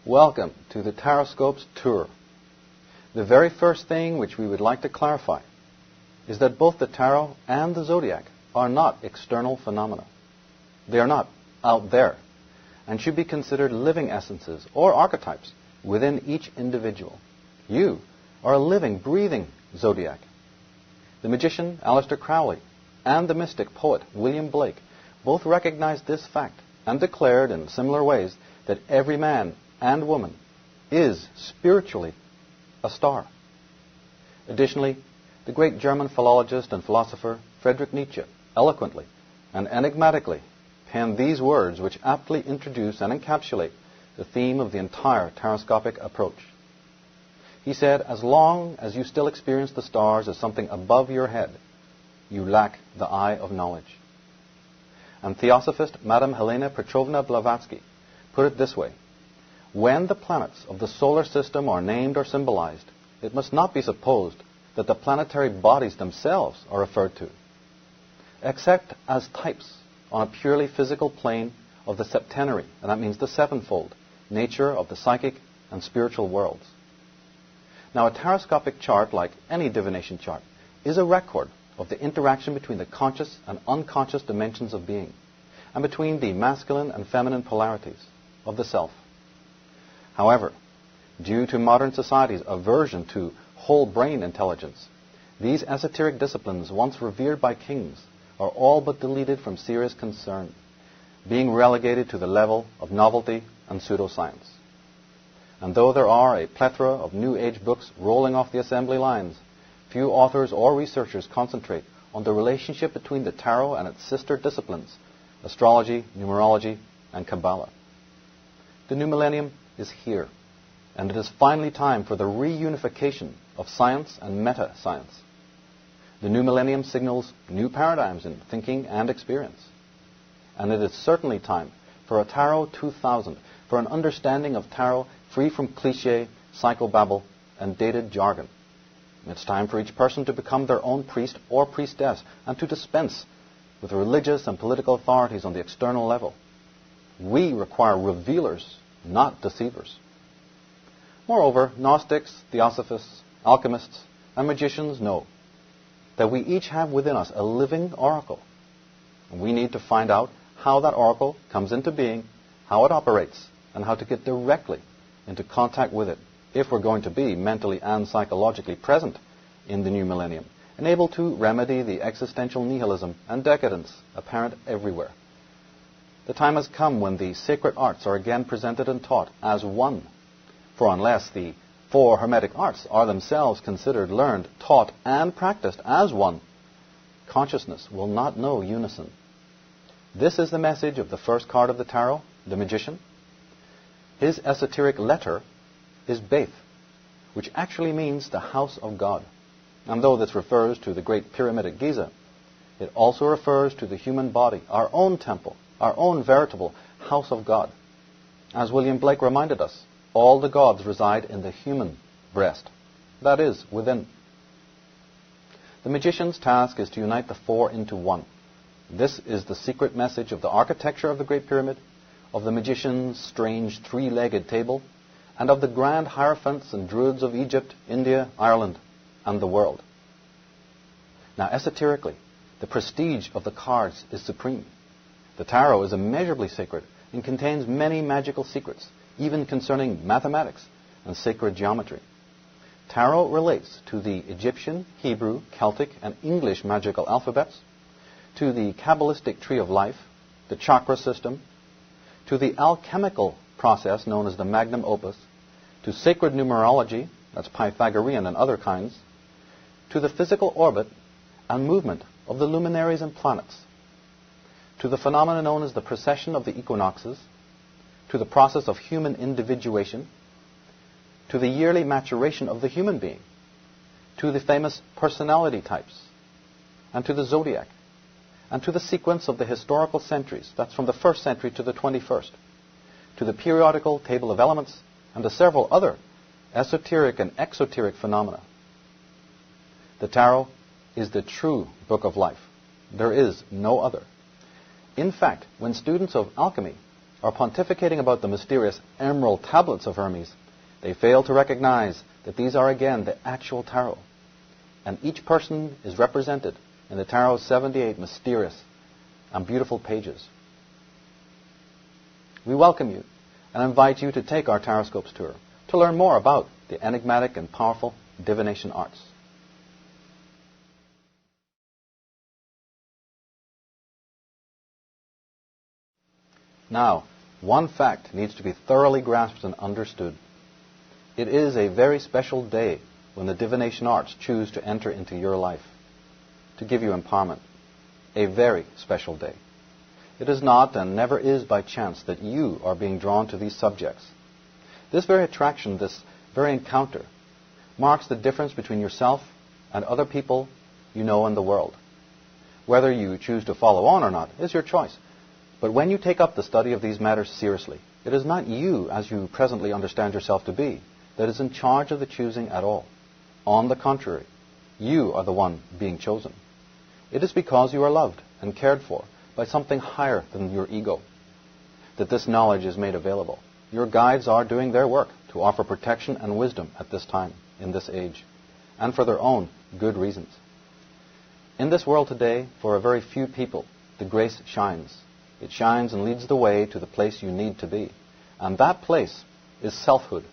Welcome to the Taroscope's tour. The very first thing which we would like to clarify is that both the tarot and the zodiac are not external phenomena. They are not out there and should be considered living essences or archetypes within each individual. You are a living, breathing zodiac. The magician Aleister Crowley and the mystic poet William Blake both recognized this fact and declared in similar ways that every man and woman is spiritually a star. Additionally, the great German philologist and philosopher Friedrich Nietzsche eloquently and enigmatically penned these words which aptly introduce and encapsulate the theme of the entire taroscopic approach. He said, "As long as you still experience the stars as something above your head, you lack the eye of knowledge." And theosophist Madame Helena Petrovna Blavatsky put it this way: when the planets of the solar system are named or symbolized, it must not be supposed that the planetary bodies themselves are referred to, except as types on a purely physical plane of the septenary, and that means the sevenfold, nature of the psychic and spiritual worlds. Now, a taroscopic chart, like any divination chart, is a record of the interaction between the conscious and unconscious dimensions of being, and between the masculine and feminine polarities of the self. However, due to modern society's aversion to whole brain intelligence, these esoteric disciplines, once revered by kings, are all but deleted from serious concern, being relegated to the level of novelty and pseudoscience. And though there are a plethora of New Age books rolling off the assembly lines, few authors or researchers concentrate on the relationship between the tarot and its sister disciplines, astrology, numerology, and Kabbalah. The new millennium is here, and it is finally time for the reunification of science and meta-science. The new millennium signals new paradigms in thinking and experience. And it is certainly time for a Tarot 2000, for an understanding of tarot free from cliché, psychobabble, and dated jargon. It's time for each person to become their own priest or priestess and to dispense with religious and political authorities on the external level. We require revealers, not deceivers. Moreover, Gnostics, Theosophists, alchemists, and magicians know that we each have within us a living oracle. And we need to find out how that oracle comes into being, how it operates, and how to get directly into contact with it if we're going to be mentally and psychologically present in the new millennium and able to remedy the existential nihilism and decadence apparent everywhere. The time has come when the sacred arts are again presented and taught as one. For unless the four Hermetic arts are themselves considered, learned, taught, and practiced as one, consciousness will not know unison. This is the message of the first card of the tarot, the magician. His esoteric letter is Beth, which actually means the house of God. And though this refers to the Great Pyramid at Giza, it also refers to the human body, our own temple, our own veritable house of God. As William Blake reminded us, all the gods reside in the human breast, that is, within. The magician's task is to unite the four into one. This is the secret message of the architecture of the Great Pyramid, of the magician's strange three-legged table, and of the grand hierophants and druids of Egypt, India, Ireland, and the world. Now, esoterically, the prestige of the cards is supreme. The tarot is immeasurably sacred and contains many magical secrets, even concerning mathematics and sacred geometry. Tarot relates to the Egyptian, Hebrew, Celtic, and English magical alphabets, to the Kabbalistic tree of life, the chakra system, to the alchemical process known as the magnum opus, to sacred numerology, that's Pythagorean and other kinds, to the physical orbit and movement of the luminaries and planets, to the phenomena known as the precession of the equinoxes, to the process of human individuation, to the yearly maturation of the human being, to the famous personality types, and to the zodiac, and to the sequence of the historical centuries, that's from the 1st century to the 21st, to the periodical table of elements, and to several other esoteric and exoteric phenomena. The tarot is the true book of life. There is no other. In fact, when students of alchemy are pontificating about the mysterious emerald tablets of Hermes, they fail to recognize that these are again the actual tarot, and each person is represented in the tarot's 78 mysterious and beautiful pages. We welcome you and invite you to take our Taroscopes tour to learn more about the enigmatic and powerful divination arts. Now, one fact needs to be thoroughly grasped and understood. It is a very special day when the divination arts choose to enter into your life, to give you empowerment. A very special day. It is not and never is by chance that you are being drawn to these subjects. This very attraction, this very encounter, marks the difference between yourself and other people you know in the world. Whether you choose to follow on or not is your choice. But when you take up the study of these matters seriously, it is not you, as you presently understand yourself to be, that is in charge of the choosing at all. On the contrary, you are the one being chosen. It is because you are loved and cared for by something higher than your ego that this knowledge is made available. Your guides are doing their work to offer protection and wisdom at this time, in this age, and for their own good reasons. In this world today, for a very few people, the grace shines. It shines and leads the way to the place you need to be. And that place is selfhood.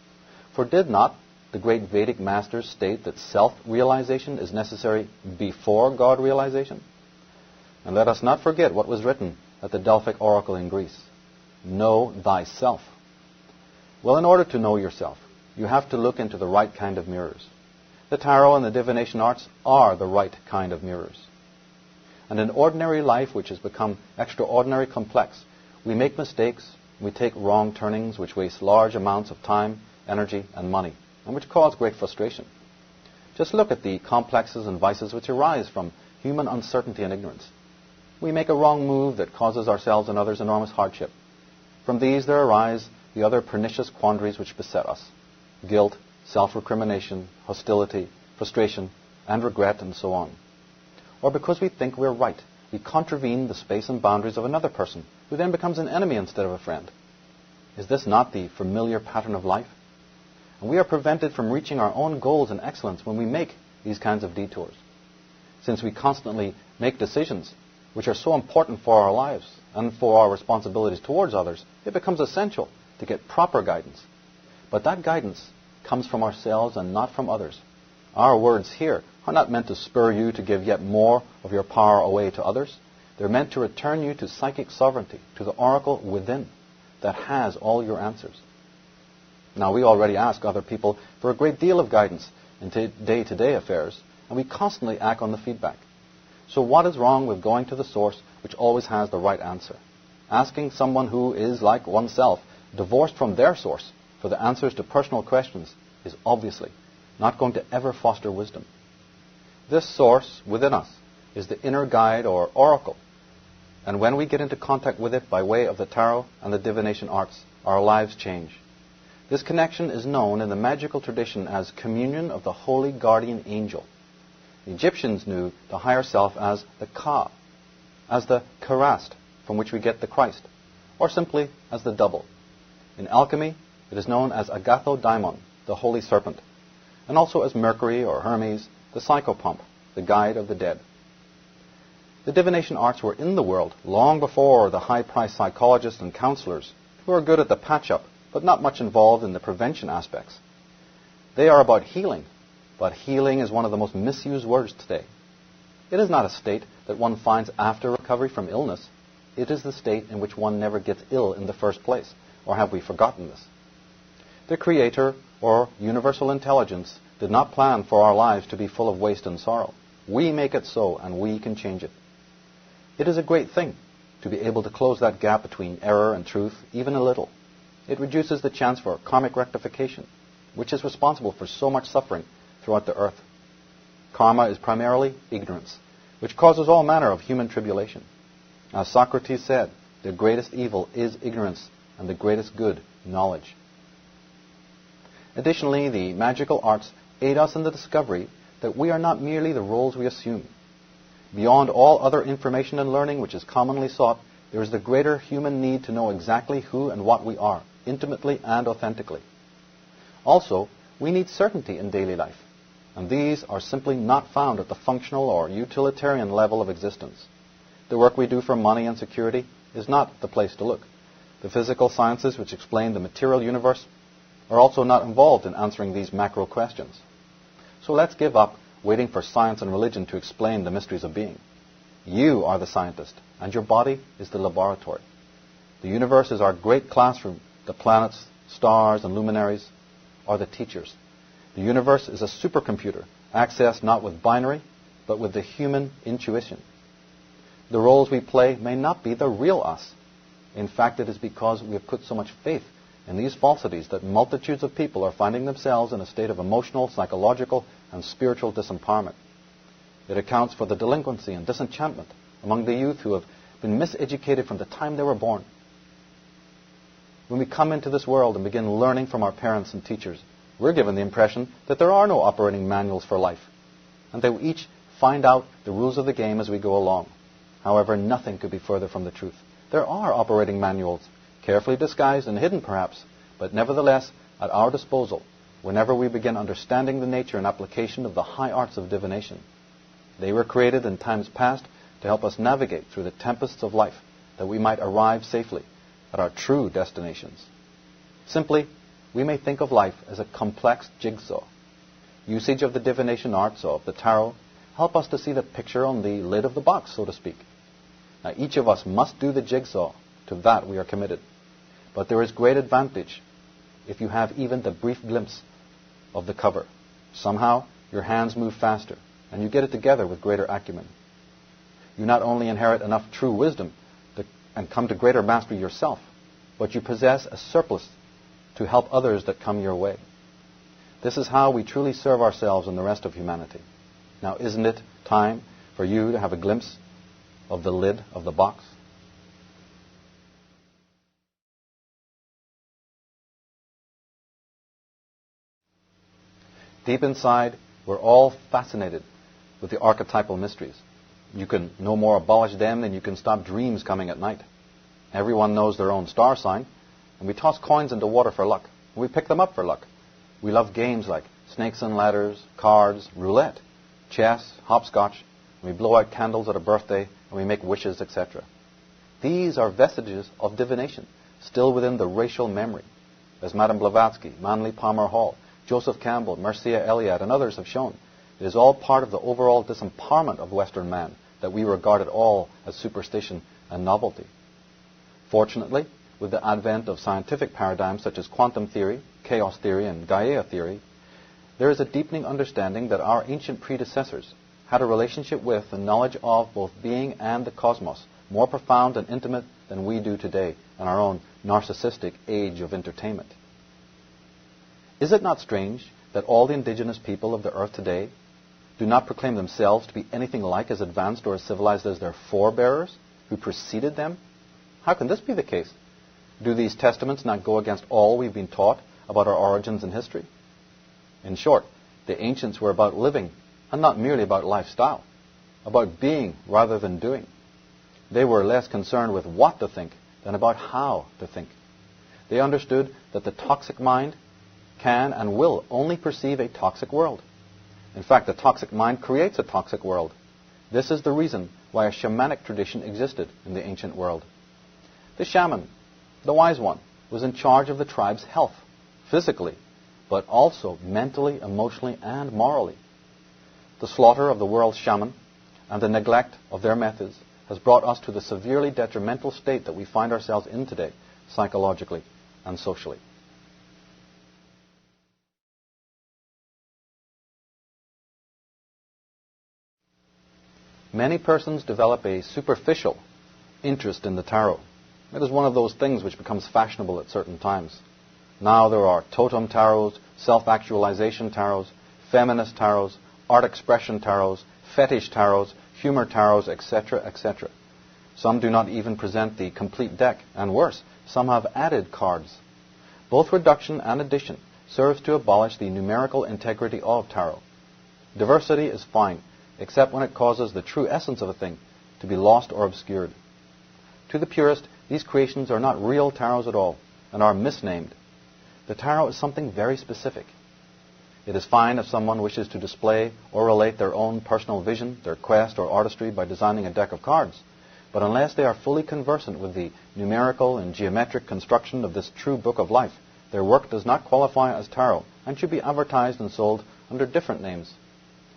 For did not the great Vedic masters state that self-realization is necessary before God-realization? And let us not forget what was written at the Delphic Oracle in Greece. Know thyself. Well, in order to know yourself, you have to look into the right kind of mirrors. The tarot and the divination arts are the right kind of mirrors. And in ordinary life, which has become extraordinarily complex, we make mistakes, we take wrong turnings, which waste large amounts of time, energy, and money, and which cause great frustration. Just look at the complexes and vices which arise from human uncertainty and ignorance. We make a wrong move that causes ourselves and others enormous hardship. From these there arise the other pernicious quandaries which beset us: guilt, self-recrimination, hostility, frustration, and regret, and so on. Or because we think we're right, we contravene the space and boundaries of another person, who then becomes an enemy instead of a friend. Is this not the familiar pattern of life? And we are prevented from reaching our own goals and excellence when we make these kinds of detours. Since we constantly make decisions which are so important for our lives and for our responsibilities towards others, it becomes essential to get proper guidance. But that guidance comes from ourselves and not from others. Our words here are not meant to spur you to give yet more of your power away to others. They're meant to return you to psychic sovereignty, to the oracle within that has all your answers. Now, we already ask other people for a great deal of guidance in day-to-day affairs, and we constantly act on the feedback. So what is wrong with going to the source which always has the right answer? Asking someone who is, like oneself, divorced from their source for the answers to personal questions is obviously not going to ever foster wisdom. This source within us is the inner guide or oracle. And when we get into contact with it by way of the tarot and the divination arts, our lives change. This connection is known in the magical tradition as communion of the holy guardian angel. The Egyptians knew the higher self as the Ka, as the Karast, from which we get the Christ, or simply as the double. In alchemy, it is known as Agatho-daimon, the holy serpent, and also as Mercury or Hermes, the psychopomp, the guide of the dead. The divination arts were in the world long before the high-priced psychologists and counselors who are good at the patch-up but not much involved in the prevention aspects. They are about healing, but healing is one of the most misused words today. It is not a state that one finds after recovery from illness. It is the state in which one never gets ill in the first place. Or have we forgotten this? The Creator or universal intelligence did not plan for our lives to be full of waste and sorrow. We make it so, and we can change it. It is a great thing to be able to close that gap between error and truth, even a little. It reduces the chance for karmic rectification, which is responsible for so much suffering throughout the earth. Karma is primarily ignorance, which causes all manner of human tribulation. As Socrates said, the greatest evil is ignorance, and the greatest good, knowledge. Additionally, the magical arts aid us in the discovery that we are not merely the roles we assume. Beyond all other information and learning which is commonly sought, there is the greater human need to know exactly who and what we are, intimately and authentically. Also, we need certainty in daily life, and these are simply not found at the functional or utilitarian level of existence. The work we do for money and security is not the place to look. The physical sciences which explain the material universe are also not involved in answering these macro questions. So let's give up waiting for science and religion to explain the mysteries of being. You are the scientist, and your body is the laboratory. The universe is our great classroom. The planets, stars, and luminaries are the teachers. The universe is a supercomputer, accessed not with binary, but with the human intuition. The roles we play may not be the real us. In fact, it is because we have put so much faith in these falsities that multitudes of people are finding themselves in a state of emotional, psychological, and spiritual disempowerment. It accounts for the delinquency and disenchantment among the youth who have been miseducated from the time they were born. When we come into this world and begin learning from our parents and teachers, we're given the impression that there are no operating manuals for life, and that we each find out the rules of the game as we go along. However, nothing could be further from the truth. There are operating manuals, carefully disguised and hidden perhaps, but nevertheless at our disposal whenever we begin understanding the nature and application of the high arts of divination. They were created in times past to help us navigate through the tempests of life, that we might arrive safely at our true destinations. Simply, we may think of life as a complex jigsaw. Usage of the divination arts of the tarot help us to see the picture on the lid of the box, so to speak. Now, each of us must do the jigsaw. To that we are committed. But there is great advantage if you have even the brief glimpse of the cover. Somehow, your hands move faster, and you get it together with greater acumen. You not only inherit enough true wisdom and come to greater mastery yourself, but you possess a surplus to help others that come your way. This is how we truly serve ourselves and the rest of humanity. Now, isn't it time for you to have a glimpse of the lid of the box? Deep inside, we're all fascinated with the archetypal mysteries. You can no more abolish them than you can stop dreams coming at night. Everyone knows their own star sign, and we toss coins into water for luck. And we pick them up for luck. We love games like snakes and ladders, cards, roulette, chess, hopscotch. And we blow out candles at a birthday, and we make wishes, etc. These are vestiges of divination, still within the racial memory. As Madame Blavatsky, Manly Palmer Hall, Joseph Campbell, Mircea Eliade, and others have shown, it is all part of the overall disempowerment of Western man that we regard it all as superstition and novelty. Fortunately, with the advent of scientific paradigms such as quantum theory, chaos theory, and Gaia theory, there is a deepening understanding that our ancient predecessors had a relationship with and knowledge of both being and the cosmos, more profound and intimate than we do today in our own narcissistic age of entertainment. Is it not strange that all the indigenous people of the earth today do not proclaim themselves to be anything like as advanced or as civilized as their forebearers who preceded them? How can this be the case? Do these testaments not go against all we've been taught about our origins and history? In short, the ancients were about living and not merely about lifestyle, about being rather than doing. They were less concerned with what to think than about how to think. They understood that the toxic mind can and will only perceive a toxic world. In fact, the toxic mind creates a toxic world. This is the reason why a shamanic tradition existed in the ancient world. The shaman, the wise one, was in charge of the tribe's health, physically, but also mentally, emotionally, and morally. The slaughter of the world's shaman and the neglect of their methods has brought us to the severely detrimental state that we find ourselves in today, psychologically and socially. Many persons develop a superficial interest in the tarot. It is one of those things which becomes fashionable at certain times. Now there are totem tarots, self-actualization tarots, feminist tarots, art expression tarots, fetish tarots, humor tarots, etc., etc. Some do not even present the complete deck, and worse, some have added cards. Both reduction and addition serves to abolish the numerical integrity of tarot. Diversity is fine, except when it causes the true essence of a thing to be lost or obscured. To the purist, these creations are not real tarots at all and are misnamed. The tarot is something very specific. It is fine if someone wishes to display or relate their own personal vision, their quest, or artistry by designing a deck of cards. But unless they are fully conversant with the numerical and geometric construction of this true book of life, their work does not qualify as tarot and should be advertised and sold under different names.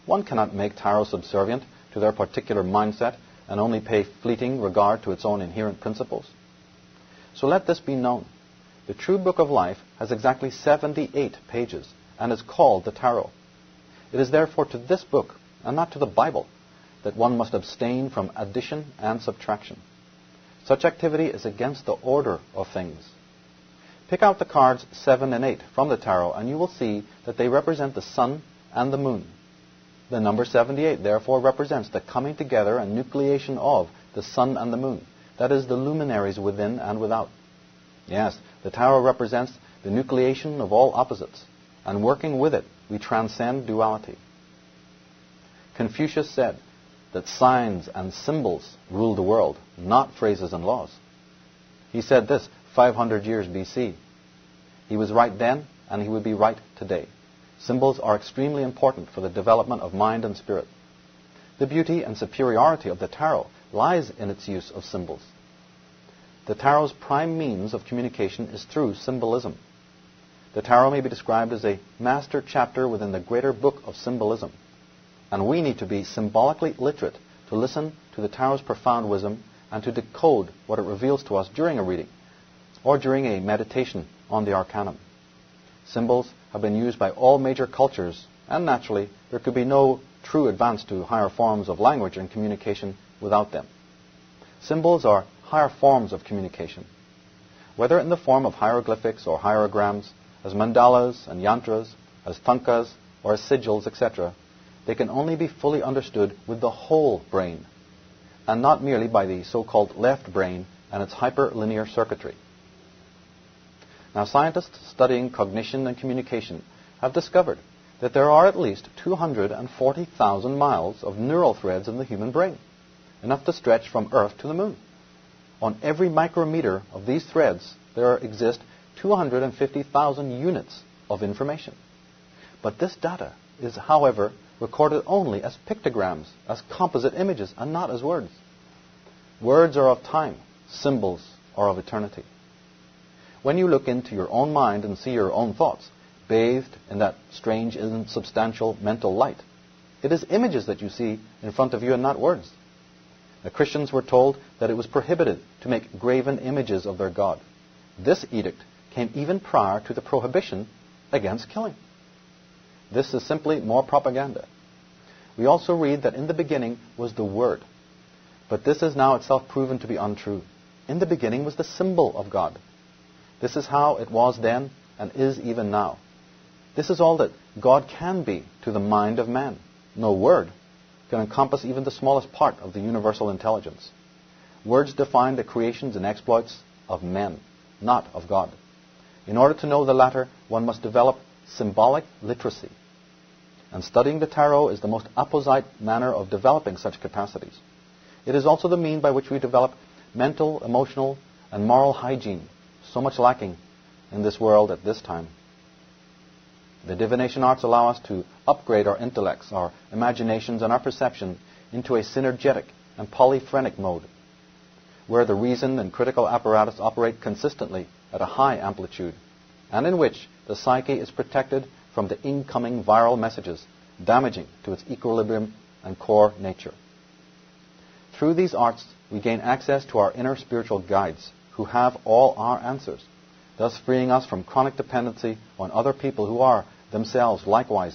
One cannot make tarot subservient to their particular mindset and only pay fleeting regard to its own inherent principles. So let this be known. The true book of life has exactly 78 pages and is called the tarot. It is therefore to this book, and not to the Bible, that one must abstain from addition and subtraction. Such activity is against the order of things. Pick out the cards 7 and 8 from the tarot, and you will see that they represent the sun and the moon. The number 78 therefore represents the coming together and nucleation of the sun and the moon, that is, the luminaries within and without. Yes, the tarot represents the nucleation of all opposites, and working with it, we transcend duality. Confucius said that signs and symbols rule the world, not phrases and laws. He said this 500 years BC. He was right then, and he would be right today. Symbols are extremely important for the development of mind and spirit. The beauty and superiority of the tarot lies in its use of symbols. The tarot's prime means of communication is through symbolism. The tarot may be described as a master chapter within the greater book of symbolism. And we need to be symbolically literate to listen to the tarot's profound wisdom and to decode what it reveals to us during a reading or during a meditation on the arcanum. Symbols have been used by all major cultures, and naturally, there could be no true advance to higher forms of language and communication without them. Symbols are higher forms of communication. Whether in the form of hieroglyphics or hierograms, as mandalas and yantras, as tankas or as sigils, etc., they can only be fully understood with the whole brain, and not merely by the so-called left brain and its hyperlinear circuitry. Now, scientists studying cognition and communication have discovered that there are at least 240,000 miles of neural threads in the human brain, enough to stretch from Earth to the moon. On every micrometer of these threads, there exist 250,000 units of information. But this data is, however, recorded only as pictograms, as composite images, and not as words. Words are of time. Symbols are of eternity. When you look into your own mind and see your own thoughts, bathed in that strange, insubstantial mental light, it is images that you see in front of you and not words. The Christians were told that it was prohibited to make graven images of their God. This edict came even prior to the prohibition against killing. This is simply more propaganda. We also read that in the beginning was the Word. But this is now itself proven to be untrue. In the beginning was the symbol of God. This is how it was then and is even now. This is all that God can be to the mind of man. No word can encompass even the smallest part of the universal intelligence. Words define the creations and exploits of men, not of God. In order to know the latter, one must develop symbolic literacy. And studying the tarot is the most apposite manner of developing such capacities. It is also the mean by which we develop mental, emotional, and moral hygiene, so much lacking in this world at this time. The divination arts allow us to upgrade our intellects, our imaginations, and our perception into a synergetic and polyphrenic mode, where the reason and critical apparatus operate consistently at a high amplitude, and in which the psyche is protected from the incoming viral messages damaging to its equilibrium and core nature. Through these arts, we gain access to our inner spiritual guides, who have all our answers, thus freeing us from chronic dependency on other people who are themselves likewise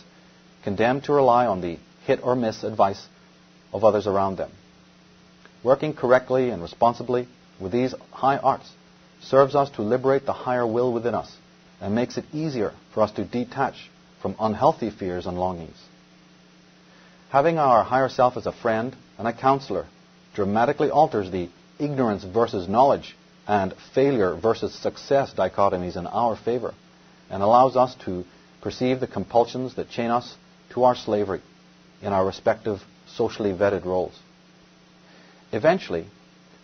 condemned to rely on the hit or miss advice of others around them. Working correctly and responsibly with these high arts serves us to liberate the higher will within us and makes it easier for us to detach from unhealthy fears and longings. Having our higher self as a friend and a counselor dramatically alters the ignorance versus knowledge and failure versus success dichotomies in our favor, and allows us to perceive the compulsions that chain us to our slavery in our respective socially vetted roles. Eventually,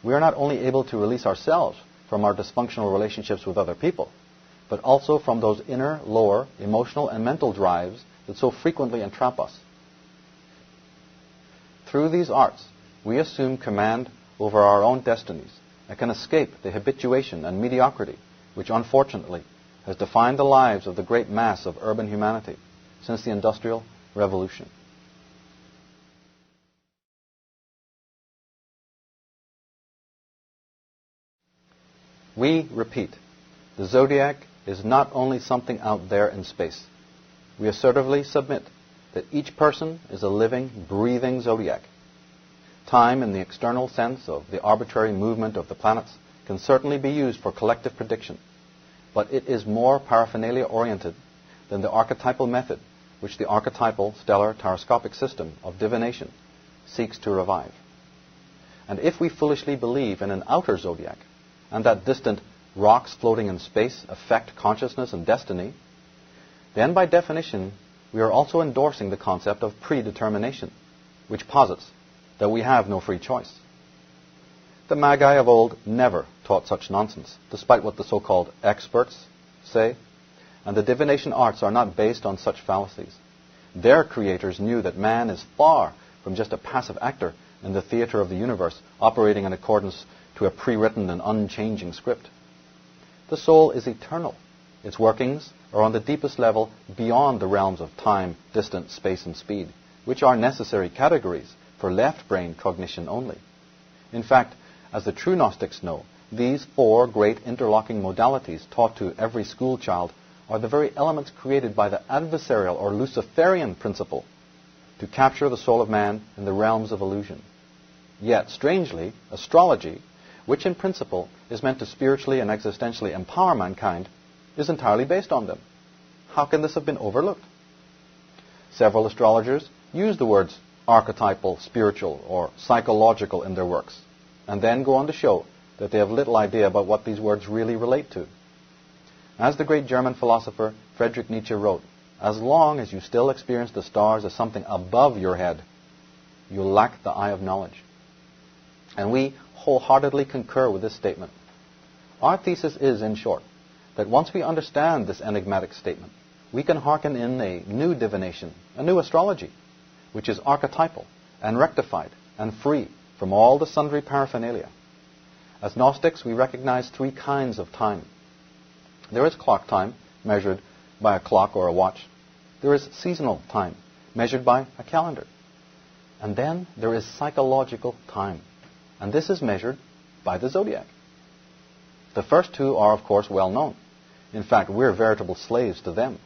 we are not only able to release ourselves from our dysfunctional relationships with other people, but also from those inner, lower, emotional and mental drives that so frequently entrap us. Through these arts, we assume command over our own destinies and can escape the habituation and mediocrity which unfortunately has defined the lives of the great mass of urban humanity since the Industrial Revolution. We repeat, the zodiac is not only something out there in space. We assertively submit that each person is a living, breathing zodiac. Time, in the external sense of the arbitrary movement of the planets, can certainly be used for collective prediction, but it is more paraphernalia-oriented than the archetypal method which the archetypal stellar taroscopic system of divination seeks to revive. And if we foolishly believe in an outer zodiac, and that distant rocks floating in space affect consciousness and destiny, then by definition we are also endorsing the concept of predetermination, which posits that we have no free choice. The Magi of old never taught such nonsense, despite what the so-called experts say, and the divination arts are not based on such fallacies. Their creators knew that man is far from just a passive actor in the theater of the universe, operating in accordance to a pre-written and unchanging script. The soul is eternal. Its workings are on the deepest level beyond the realms of time, distance, space, and speed, which are necessary categories for left-brain cognition only. In fact, as the true Gnostics know, these four great interlocking modalities taught to every school child are the very elements created by the adversarial or Luciferian principle to capture the soul of man in the realms of illusion. Yet, strangely, astrology, which in principle is meant to spiritually and existentially empower mankind, is entirely based on them. How can this have been overlooked? Several astrologers use the words archetypal, spiritual, or psychological in their works, and then go on to show that they have little idea about what these words really relate to. As the great German philosopher Friedrich Nietzsche wrote, as long as you still experience the stars as something above your head, you lack the eye of knowledge. And we wholeheartedly concur with this statement. Our thesis is, in short, that once we understand this enigmatic statement, we can hearken in a new divination, a new astrology, which is archetypal and rectified and free from all the sundry paraphernalia. As Gnostics, we recognize three kinds of time. There is clock time, measured by a clock or a watch. There is seasonal time, measured by a calendar. And then there is psychological time, and this is measured by the zodiac. The first two are, of course, well known. In fact, we're veritable slaves to them.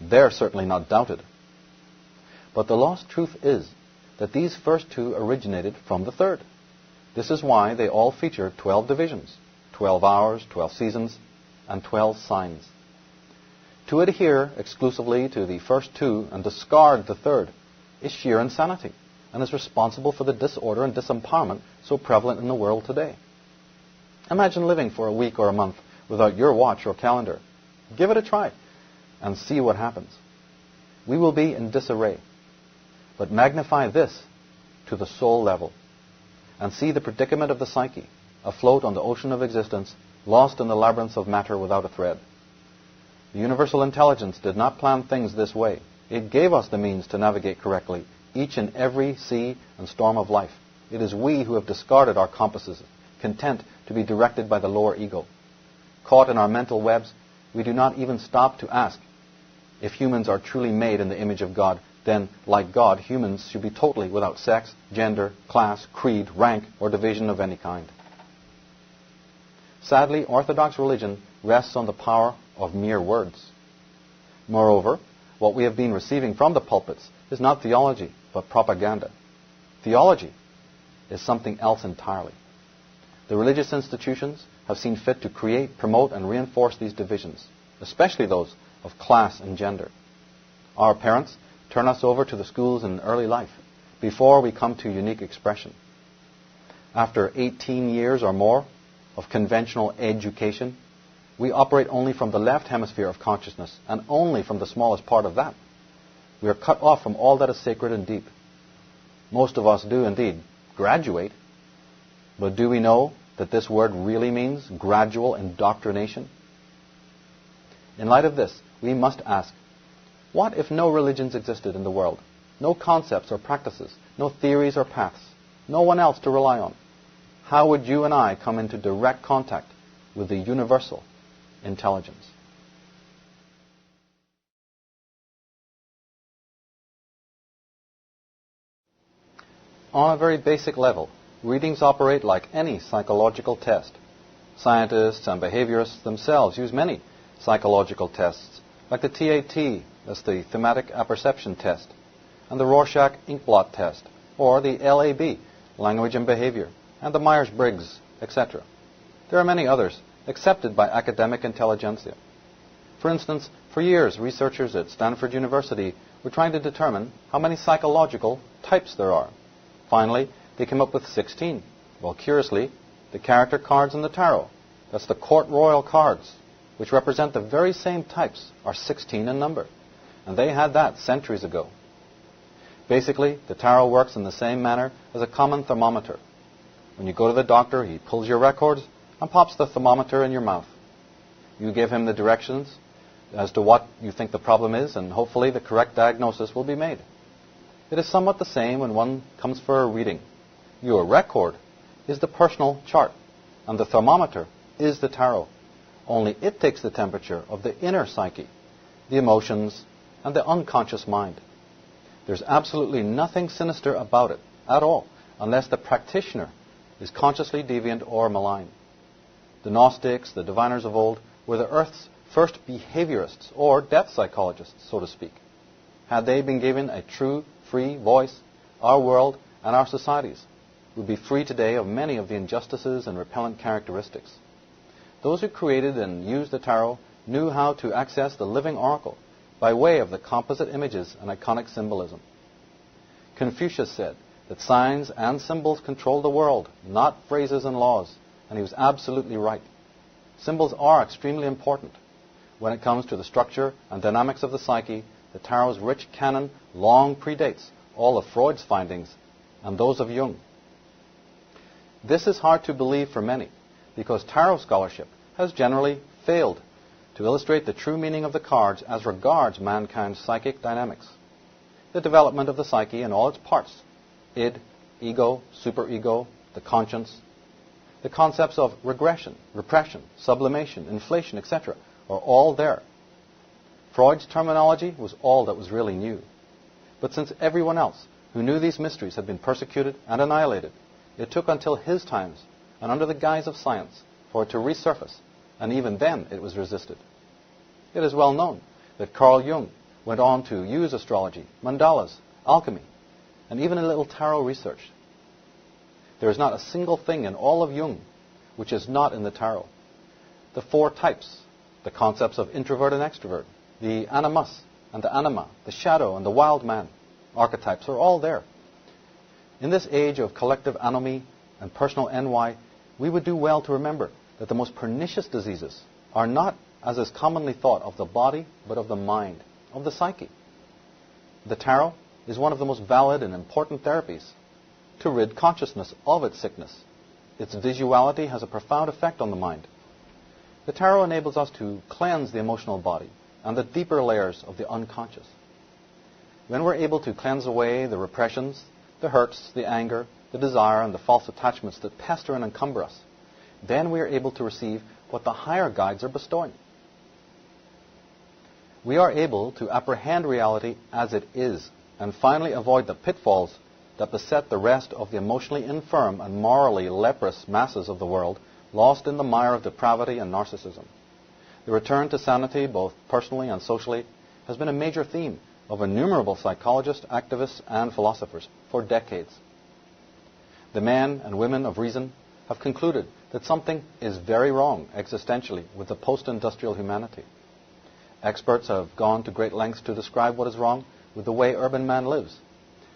They're certainly not doubted. But the lost truth is that these first two originated from the third. This is why they all feature 12 divisions, 12 hours, 12 seasons, and 12 signs. To adhere exclusively to the first two and discard the third is sheer insanity, and is responsible for the disorder and disempowerment so prevalent in the world today. Imagine living for a week or a month without your watch or calendar. Give it a try and see what happens. We will be in disarray. But magnify this to the soul level and see the predicament of the psyche, afloat on the ocean of existence, lost in the labyrinths of matter without a thread. The universal intelligence did not plan things this way. It gave us the means to navigate correctly each and every sea and storm of life. It is we who have discarded our compasses, content to be directed by the lower ego. Caught in our mental webs, we do not even stop to ask if humans are truly made in the image of God. Then, like God, humans should be totally without sex, gender, class, creed, rank, or division of any kind. Sadly, Orthodox religion rests on the power of mere words. Moreover, what we have been receiving from the pulpits is not theology, but propaganda. Theology is something else entirely. The religious institutions have seen fit to create, promote, and reinforce these divisions, especially those of class and gender. Our parents turn us over to the schools in early life before we come to unique expression. After 18 years or more of conventional education, we operate only from the left hemisphere of consciousness, and only from the smallest part of that. We are cut off from all that is sacred and deep. Most of us do indeed graduate, But do we know that this word really means gradual indoctrination? In light of this, we must ask, what if no religions existed in the world? No concepts or practices, no theories or paths, no one else to rely on? How would you and I come into direct contact with the universal intelligence? On a very basic level, readings operate like any psychological test. Scientists and behaviorists themselves use many psychological tests, like the TAT, that's the Thematic Apperception Test, and the Rorschach Inkblot Test, or the LAB, Language and Behavior, and the Myers-Briggs, etc. There are many others accepted by academic intelligentsia. For instance, for years, researchers at Stanford University were trying to determine how many psychological types there are. Finally, they came up with 16. Well, curiously, the character cards in the tarot, that's the court royal cards, which represent the very same types, are 16 in number. And they had that centuries ago. Basically, the tarot works in the same manner as a common thermometer. When you go to the doctor, he pulls your records and pops the thermometer in your mouth. You give him the directions as to what you think the problem is, and hopefully the correct diagnosis will be made. It is somewhat the same when one comes for a reading. Your record is the personal chart, and the thermometer is the tarot. Only it takes the temperature of the inner psyche, the emotions, and the unconscious mind. There's absolutely nothing sinister about it at all, unless the practitioner is consciously deviant or malign. The Gnostics, the diviners of old, were the Earth's first behaviorists, or death psychologists, so to speak. Had they been given a true, free voice, our world and our societies would be free today of many of the injustices and repellent characteristics. Those who created and used the tarot knew how to access the living oracle by way of the composite images and iconic symbolism. Confucius said that signs and symbols control the world, not phrases and laws, and he was absolutely right. Symbols are extremely important. When it comes to the structure and dynamics of the psyche, the tarot's rich canon long predates all of Freud's findings and those of Jung. This is hard to believe for many, because tarot scholarship has generally failed to illustrate the true meaning of the cards as regards mankind's psychic dynamics. The development of the psyche in all its parts, id, ego, superego, the conscience, the concepts of regression, repression, sublimation, inflation, etc., are all there. Freud's terminology was all that was really new. But since everyone else who knew these mysteries had been persecuted and annihilated, it took until his times, and under the guise of science, for it to resurface, and even then it was resisted. It is well known that Carl Jung went on to use astrology, mandalas, alchemy, and even a little tarot research. There is not a single thing in all of Jung which is not in the tarot. The 4 types, the concepts of introvert and extrovert, the animus and the anima, the shadow and the wild man, archetypes are all there. In this age of collective anomy and personal NY, we would do well to remember that the most pernicious diseases are not, as is commonly thought, of the body, but of the mind, of the psyche. The tarot is one of the most valid and important therapies to rid consciousness of its sickness. Its visuality has a profound effect on the mind. The tarot enables us to cleanse the emotional body and the deeper layers of the unconscious. When we're able to cleanse away the repressions, the hurts, the anger, the desire, and the false attachments that pester and encumber us, then we are able to receive what the higher guides are bestowing. We are able to apprehend reality as it is and finally avoid the pitfalls that beset the rest of the emotionally infirm and morally leprous masses of the world, lost in the mire of depravity and narcissism. The return to sanity, both personally and socially, has been a major theme of innumerable psychologists, activists, and philosophers for decades. The men and women of reason have concluded that something is very wrong existentially with the post-industrial humanity. Experts have gone to great lengths to describe what is wrong with the way urban man lives.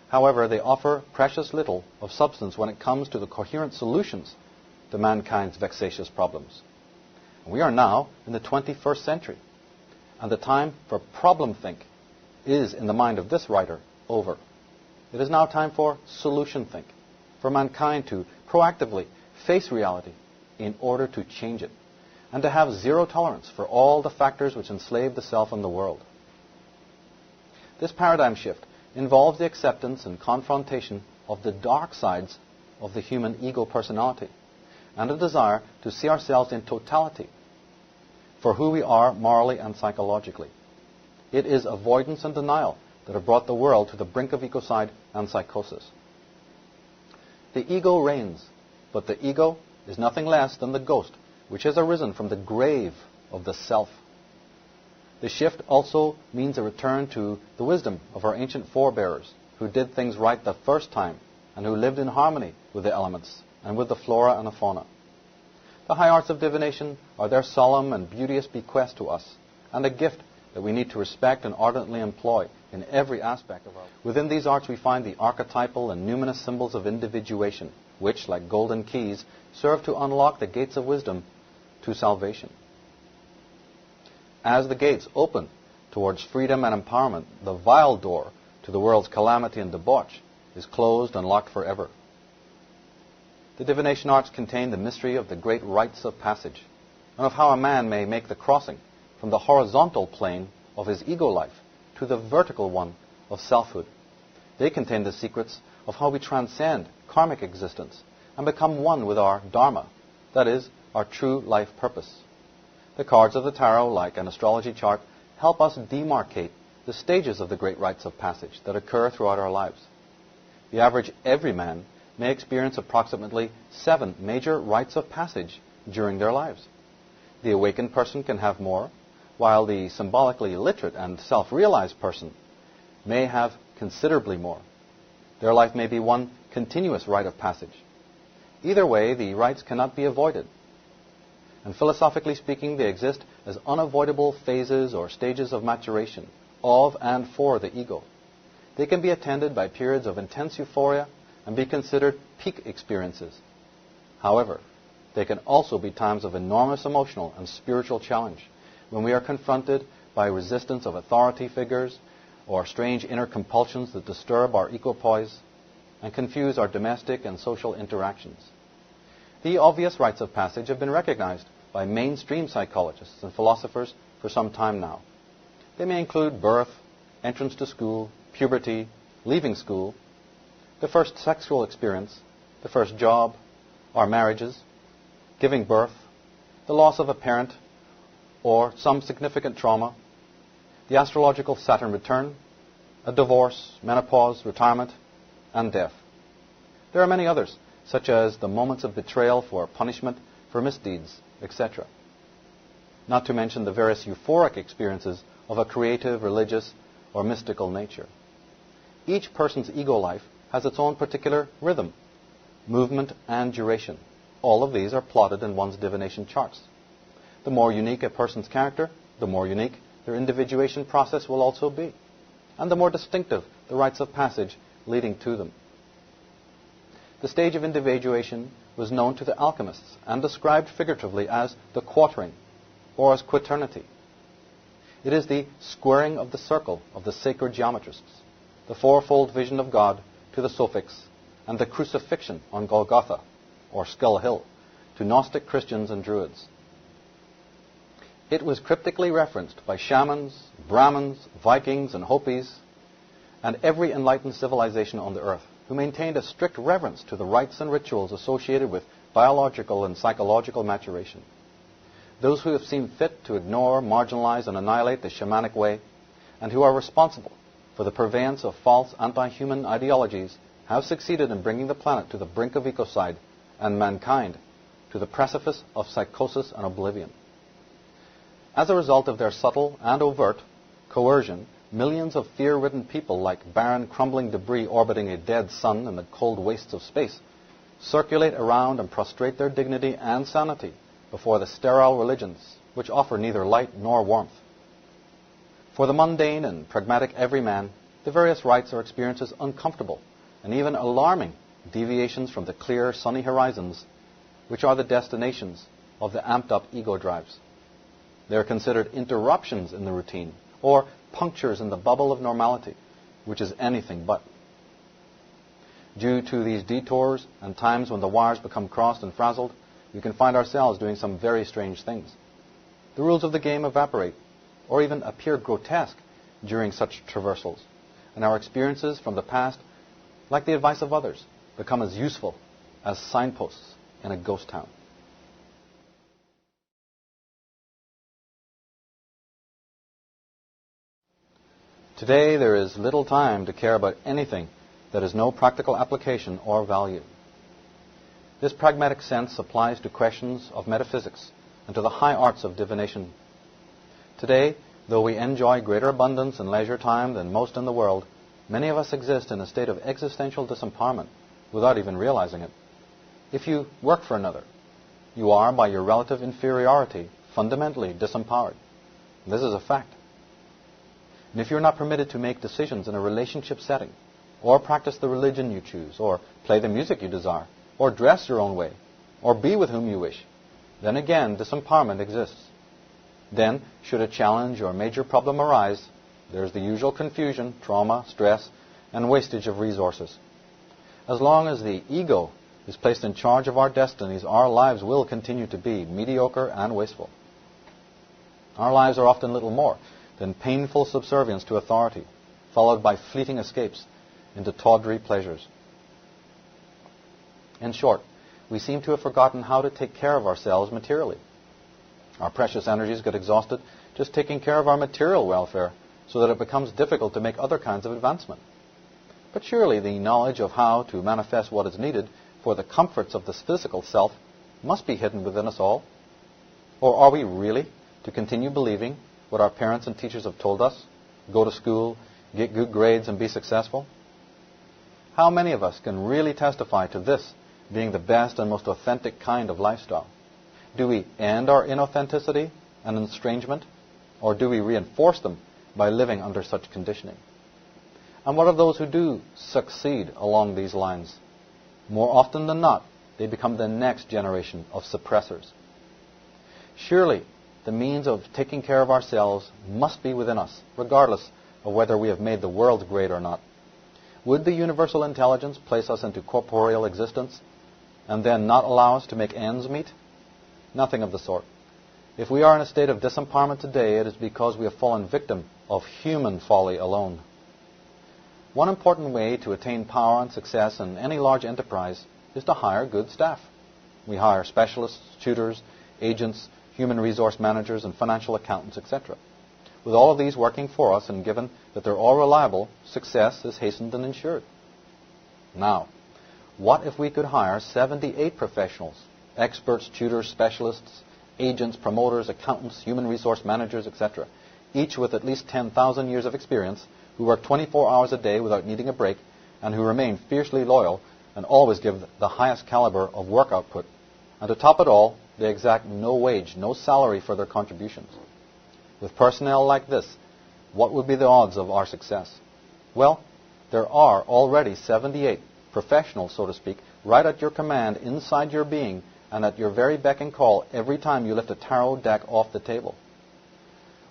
However, they offer precious little of substance when it comes to the coherent solutions to mankind's vexatious problems. We are now in the 21st century, and the time for problem think is, in the mind of this writer, over. It is now time for solution think, for mankind to proactively face reality in order to change it, and to have zero tolerance for all the factors which enslave the self and the world. This paradigm shift involves the acceptance and confrontation of the dark sides of the human ego personality, and a desire to see ourselves in totality for who we are morally and psychologically. It is avoidance and denial that have brought the world to the brink of ecocide and psychosis. The ego reigns, but the ego is nothing less than the ghost which has arisen from the grave of the self. The shift also means a return to the wisdom of our ancient forebears who did things right the first time and who lived in harmony with the elements and with the flora and the fauna. The high arts of divination are their solemn and beauteous bequest to us, and a gift that we need to respect and ardently employ in every aspect of our life. Within these arts we find the archetypal and numinous symbols of individuation, which, like golden keys, serve to unlock the gates of wisdom to salvation. As the gates open towards freedom and empowerment, the vile door to the world's calamity and debauch is closed and locked forever. The divination arts contain the mystery of the great rites of passage, and of how a man may make the crossing from the horizontal plane of his ego life to the vertical one of selfhood. They contain the secrets of how we transcend karmic existence and become one with our dharma, that is, our true life purpose. The cards of the tarot, like an astrology chart, help us demarcate the stages of the great rites of passage that occur throughout our lives. The average everyman may experience approximately 7 major rites of passage during their lives. The awakened person can have more, while the symbolically literate and self-realized person may have considerably more. Their life may be one continuous rite of passage. Either way, the rites cannot be avoided. And philosophically speaking, they exist as unavoidable phases or stages of maturation of and for the ego. They can be attended by periods of intense euphoria and be considered peak experiences. However, they can also be times of enormous emotional and spiritual challenge when we are confronted by resistance of authority figures or strange inner compulsions that disturb our equipoise and confuse our domestic and social interactions. The obvious rites of passage have been recognized by mainstream psychologists and philosophers for some time now. They may include birth, entrance to school, puberty, leaving school, the first sexual experience, the first job, our marriages, giving birth, the loss of a parent or some significant trauma, the astrological Saturn return, a divorce, menopause, retirement, and death. There are many others, such as the moments of betrayal for punishment for misdeeds, etc. Not to mention the various euphoric experiences of a creative, religious, or mystical nature. Each person's ego life has its own particular rhythm, movement, and duration. All of these are plotted in one's divination charts. The more unique a person's character, the more unique their individuation process will also be, and the more distinctive the rites of passage leading to them. The stage of individuation was known to the alchemists and described figuratively as the quartering, or as quaternity. It is the squaring of the circle of the sacred geometrists, the fourfold vision of God to the Sophics, and the crucifixion on Golgotha, or Skull Hill, to Gnostic Christians and Druids. It was cryptically referenced by shamans, Brahmins, Vikings, and Hopis, and every enlightened civilization on the earth, who maintained a strict reverence to the rites and rituals associated with biological and psychological maturation. Those who have seen fit to ignore, marginalize, and annihilate the shamanic way, and who are responsible for the purveyance of false anti-human ideologies, have succeeded in bringing the planet to the brink of ecocide and mankind to the precipice of psychosis and oblivion. As a result of their subtle and overt coercion, millions of fear-ridden people, like barren, crumbling debris orbiting a dead sun in the cold wastes of space, circulate around and prostrate their dignity and sanity before the sterile religions, which offer neither light nor warmth. For the mundane and pragmatic everyman, the various rites are experienced as uncomfortable and even alarming deviations from the clear, sunny horizons, which are the destinations of the amped-up ego drives. They are considered interruptions in the routine, or punctures in the bubble of normality, which is anything but. Due to these detours and times when the wires become crossed and frazzled, we can find ourselves doing some very strange things. The rules of the game evaporate, or even appear grotesque during such traversals, and our experiences from the past, like the advice of others, become as useful as signposts in a ghost town. Today there is little time to care about anything that has no practical application or value. This pragmatic sense applies to questions of metaphysics and to the high arts of divination. Today, though we enjoy greater abundance and leisure time than most in the world, many of us exist in a state of existential disempowerment without even realizing it. If you work for another, you are, by your relative inferiority, fundamentally disempowered. This is a fact. And if you're not permitted to make decisions in a relationship setting, or practice the religion you choose, or play the music you desire, or dress your own way, or be with whom you wish, then again disempowerment exists. Then, should a challenge or major problem arise, there's the usual confusion, trauma, stress, and wastage of resources. As long as the ego is placed in charge of our destinies, our lives will continue to be mediocre and wasteful. Our lives are often little more than painful subservience to authority, followed by fleeting escapes into tawdry pleasures. In short, we seem to have forgotten how to take care of ourselves materially. Our precious energies get exhausted just taking care of our material welfare, so that it becomes difficult to make other kinds of advancement. But surely the knowledge of how to manifest what is needed for the comforts of this physical self must be hidden within us all. Or are we really to continue believing what our parents and teachers have told us? Go to school, get good grades, and be successful? How many of us can really testify to this being the best and most authentic kind of lifestyle? Do we end our inauthenticity and estrangement, or do we reinforce them by living under such conditioning? And what of those who do succeed along these lines? More often than not, they become the next generation of suppressors. Surely, the means of taking care of ourselves must be within us, regardless of whether we have made the world great or not. Would the universal intelligence place us into corporeal existence and then not allow us to make ends meet? Nothing of the sort. If we are in a state of disempowerment today, it is because we have fallen victim of human folly alone. One important way to attain power and success in any large enterprise is to hire good staff. We hire specialists, tutors, agents, human resource managers, and financial accountants, etc. With all of these working for us, and given that they're all reliable, success is hastened and ensured. Now, what if we could hire 78 professionals, experts, tutors, specialists, agents, promoters, accountants, human resource managers, etc., each with at least 10,000 years of experience, who work 24 hours a day without needing a break, and who remain fiercely loyal and always give the highest caliber of work output. And to top it all, they exact no wage, no salary for their contributions. With personnel like this, what would be the odds of our success? Well, there are already 78 professionals, so to speak, right at your command, inside your being, and at your very beck and call every time you lift a tarot deck off the table.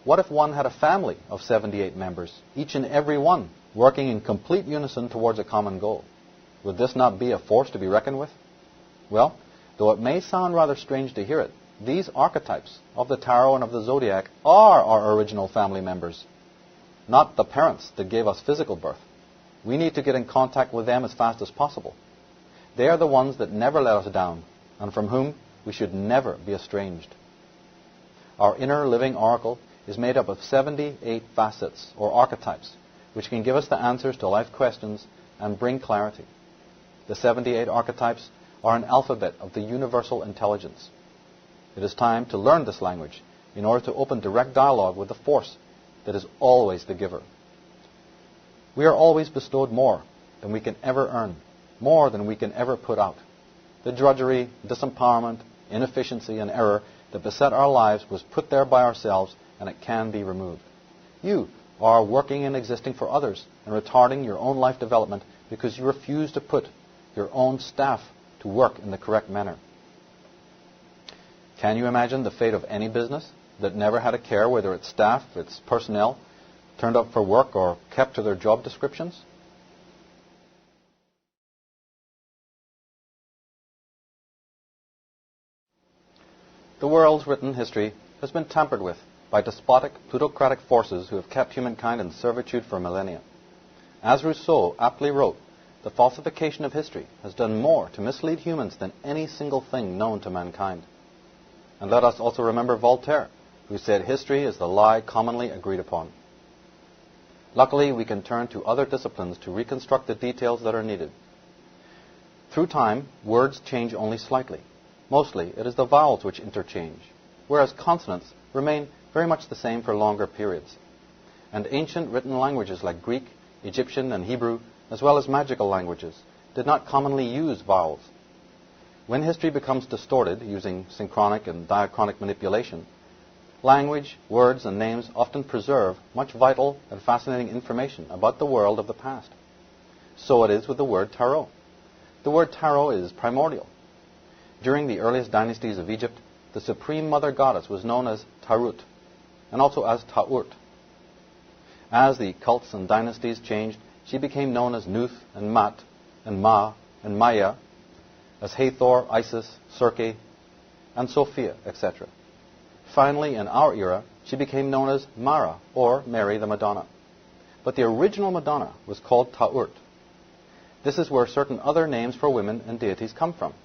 What if one had a family of 78 members, each and every one working in complete unison towards a common goal? Would this not be a force to be reckoned with? Well, though it may sound rather strange to hear it, these archetypes of the tarot and of the zodiac are our original family members, not the parents that gave us physical birth. We need to get in contact with them as fast as possible. They are the ones that never let us down, and from whom we should never be estranged. Our inner living oracle is made up of 78 facets, or archetypes, which can give us the answers to life questions and bring clarity. The 78 archetypes are an alphabet of the universal intelligence. It is time to learn this language in order to open direct dialogue with the force that is always the giver. We are always bestowed more than we can ever earn, more than we can ever put out. The drudgery, disempowerment, inefficiency, and error that beset our lives was put there by ourselves, and it can be removed. You are working and existing for others and retarding your own life development because you refuse to put your own staff to work in the correct manner. Can you imagine the fate of any business that never had a care whether its staff, its personnel, turned up for work or kept to their job descriptions? The world's written history has been tampered with by despotic, plutocratic forces who have kept humankind in servitude for millennia. As Rousseau aptly wrote, the falsification of history has done more to mislead humans than any single thing known to mankind. And let us also remember Voltaire, who said history is the lie commonly agreed upon. Luckily, we can turn to other disciplines to reconstruct the details that are needed. Through time, words change only slightly. Mostly, it is the vowels which interchange, whereas consonants remain very much the same for longer periods. And ancient written languages like Greek, Egyptian, and Hebrew, as well as magical languages, did not commonly use vowels. When history becomes distorted using synchronic and diachronic manipulation, language, words, and names often preserve much vital and fascinating information about the world of the past. So it is with the word tarot. The word tarot is primordial. During the earliest dynasties of Egypt, the supreme mother goddess was known as Tarut, and also as Ta'urt. As the cults and dynasties changed, she became known as Nuth and Mat and Ma and Maya, as Hathor, Isis, Circe, and Sophia, etc. Finally, in our era, she became known as Mara, or Mary the Madonna. But the original Madonna was called Ta'urt. This is where certain other names for women and deities come from.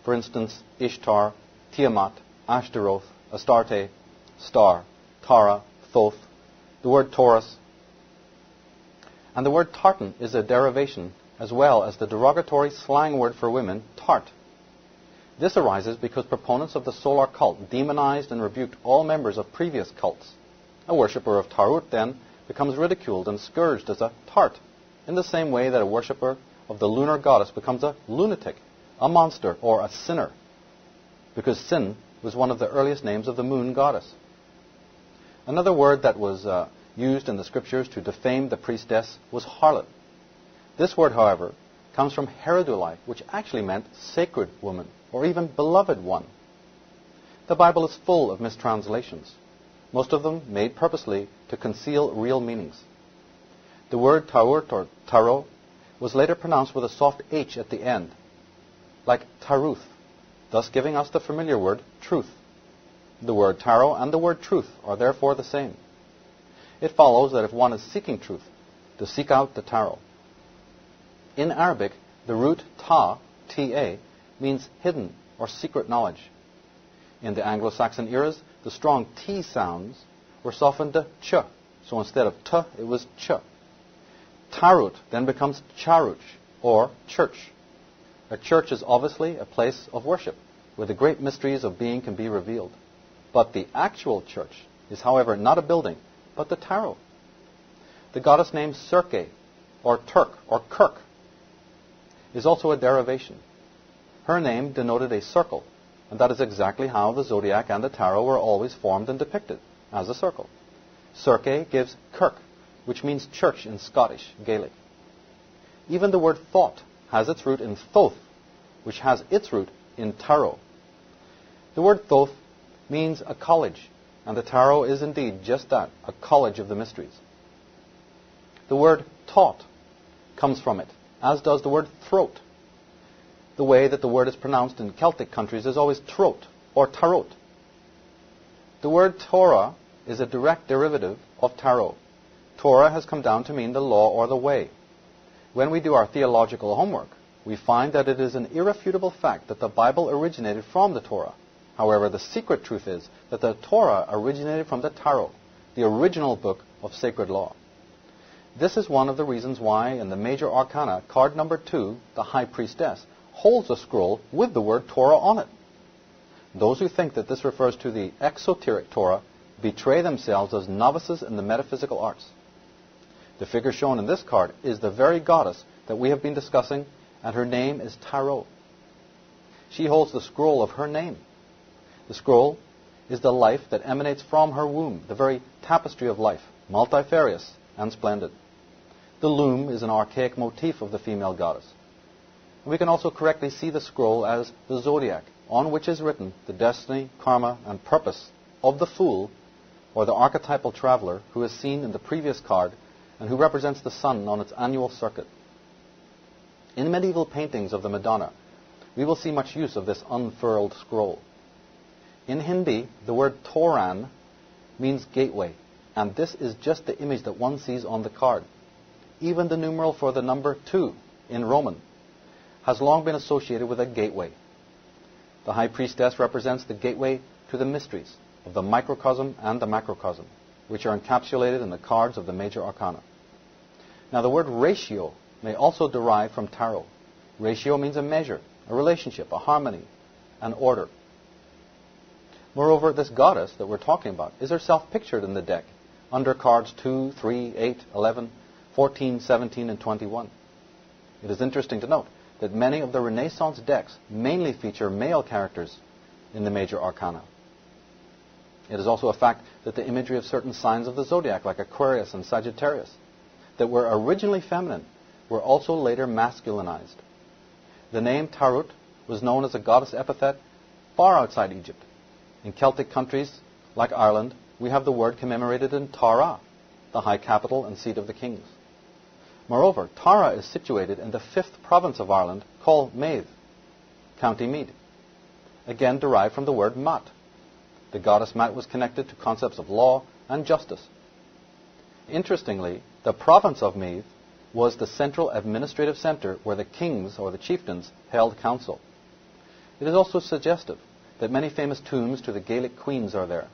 For instance, Ishtar, Tiamat, Ashtaroth, Astarte, Star, Tara, Thoth, the word Taurus. And the word tartan is a derivation, as well as the derogatory slang word for women, tart. This arises because proponents of the solar cult demonized and rebuked all members of previous cults. A worshipper of Tarut then becomes ridiculed and scourged as a tart, in the same way that a worshipper of the lunar goddess becomes a lunatic, a monster, or a sinner, because sin was one of the earliest names of the moon goddess. Another word that was used in the scriptures to defame the priestess was harlot. This word, however, comes from herodulai, which actually meant sacred woman, or even beloved one. The Bible is full of mistranslations, most of them made purposely to conceal real meanings. The word Ta'urt or Tarot was later pronounced with a soft H at the end, like Taruth, thus giving us the familiar word truth. The word tarot and the word truth are therefore the same. It follows that if one is seeking truth, to seek out the tarot. In Arabic, the root ta, ta, means hidden or secret knowledge. In the Anglo-Saxon eras, the strong T sounds were softened to ch, so instead of t, it was ch. Tarut then becomes charuch, or church. A church is obviously a place of worship, where the great mysteries of being can be revealed. But the actual church is, however, not a building, but the tarot. The goddess named Circe, or Turk, or Kirk, is also a derivation. Her name denoted a circle, and that is exactly how the zodiac and the tarot were always formed and depicted, as a circle. Circe gives Kirk, which means church in Scottish, Gaelic. Even the word thought has its root in Thoth, which has its root in tarot. The word Thoth means a college, and the tarot is indeed just that, a college of the mysteries. The word taught comes from it, as does the word throat. The way that the word is pronounced in Celtic countries is always throat or tarot. The word Torah is a direct derivative of tarot. Torah has come down to mean the law or the way. When we do our theological homework, we find that it is an irrefutable fact that the Bible originated from the Torah. However, the secret truth is that the Torah originated from the Tarot, the original book of sacred law. This is one of the reasons why in the major arcana, card number 2, the High Priestess, holds a scroll with the word Torah on it. Those who think that this refers to the exoteric Torah betray themselves as novices in the metaphysical arts. The figure shown in this card is the very goddess that we have been discussing, and her name is Tarot. She holds the scroll of her name. The scroll is the life that emanates from her womb, the very tapestry of life, multifarious and splendid. The loom is an archaic motif of the female goddess. We can also correctly see the scroll as the zodiac, on which is written the destiny, karma, and purpose of the fool, or the archetypal traveler who is seen in the previous card and who represents the sun on its annual circuit. In medieval paintings of the Madonna, we will see much use of this unfurled scroll. In Hindi, the word Toran means gateway, and this is just the image that one sees on the card. Even the numeral for the number 2 in Roman has long been associated with a gateway. The high priestess represents the gateway to the mysteries of the microcosm and the macrocosm, which are encapsulated in the cards of the major arcana. Now, the word ratio may also derive from tarot. Ratio means a measure, a relationship, a harmony, an order. Moreover, this goddess that we're talking about is herself pictured in the deck under cards 2, 3, 8, 11, 14, 17, and 21. It is interesting to note that many of the Renaissance decks mainly feature male characters in the major arcana. It is also a fact that the imagery of certain signs of the zodiac, like Aquarius and Sagittarius, that were originally feminine, were also later masculinized. The name Tarot was known as a goddess epithet far outside Egypt. In Celtic countries like Ireland, we have the word commemorated in Tara, the high capital and seat of the kings. Moreover, Tara is situated in the 5th province of Ireland, called Meath, County Meath, again derived from the word Mat. The goddess Mat was connected to concepts of law and justice. Interestingly, the province of Meath was the central administrative center where the kings or the chieftains held council. It is also suggestive that many famous tombs to the Gaelic queens are there.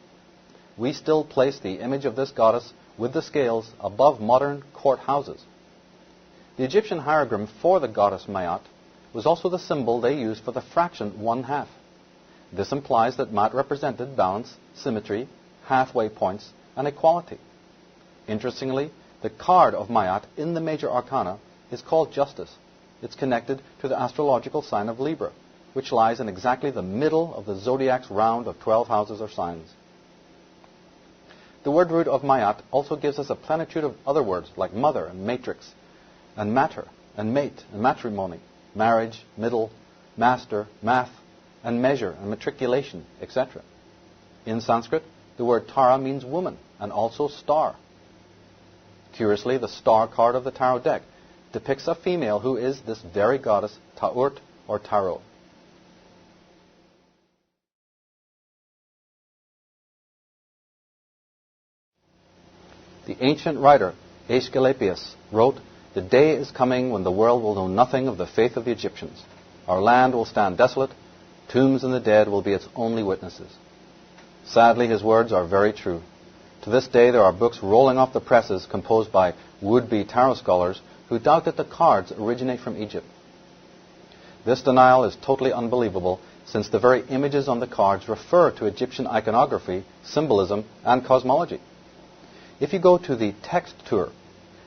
We still place the image of this goddess with the scales above modern court houses. The Egyptian hierogram for the goddess Mayat was also the symbol they used for the fraction 1/2. This implies that Mat represented balance, symmetry, halfway points, and equality. Interestingly, the card of Mayat in the major arcana is called Justice. It's connected to the astrological sign of Libra, which lies in exactly the middle of the zodiac's round of 12 houses or signs. The word root of Mayat also gives us a plenitude of other words like mother and matrix, and matter and mate and matrimony, marriage, middle, master, math, and measure and matriculation, etc. In Sanskrit, the word Tara means woman and also star. Curiously, the star card of the tarot deck depicts a female who is this very goddess Taurt or Tarot. The ancient writer Aesculapius wrote, "The day is coming when the world will know nothing of the faith of the Egyptians. Our land will stand desolate. Tombs and the dead will be its only witnesses." Sadly, his words are very true. To this day, there are books rolling off the presses composed by would-be tarot scholars who doubt that the cards originate from Egypt. This denial is totally unbelievable, since the very images on the cards refer to Egyptian iconography, symbolism, and cosmology. If you go to the text tour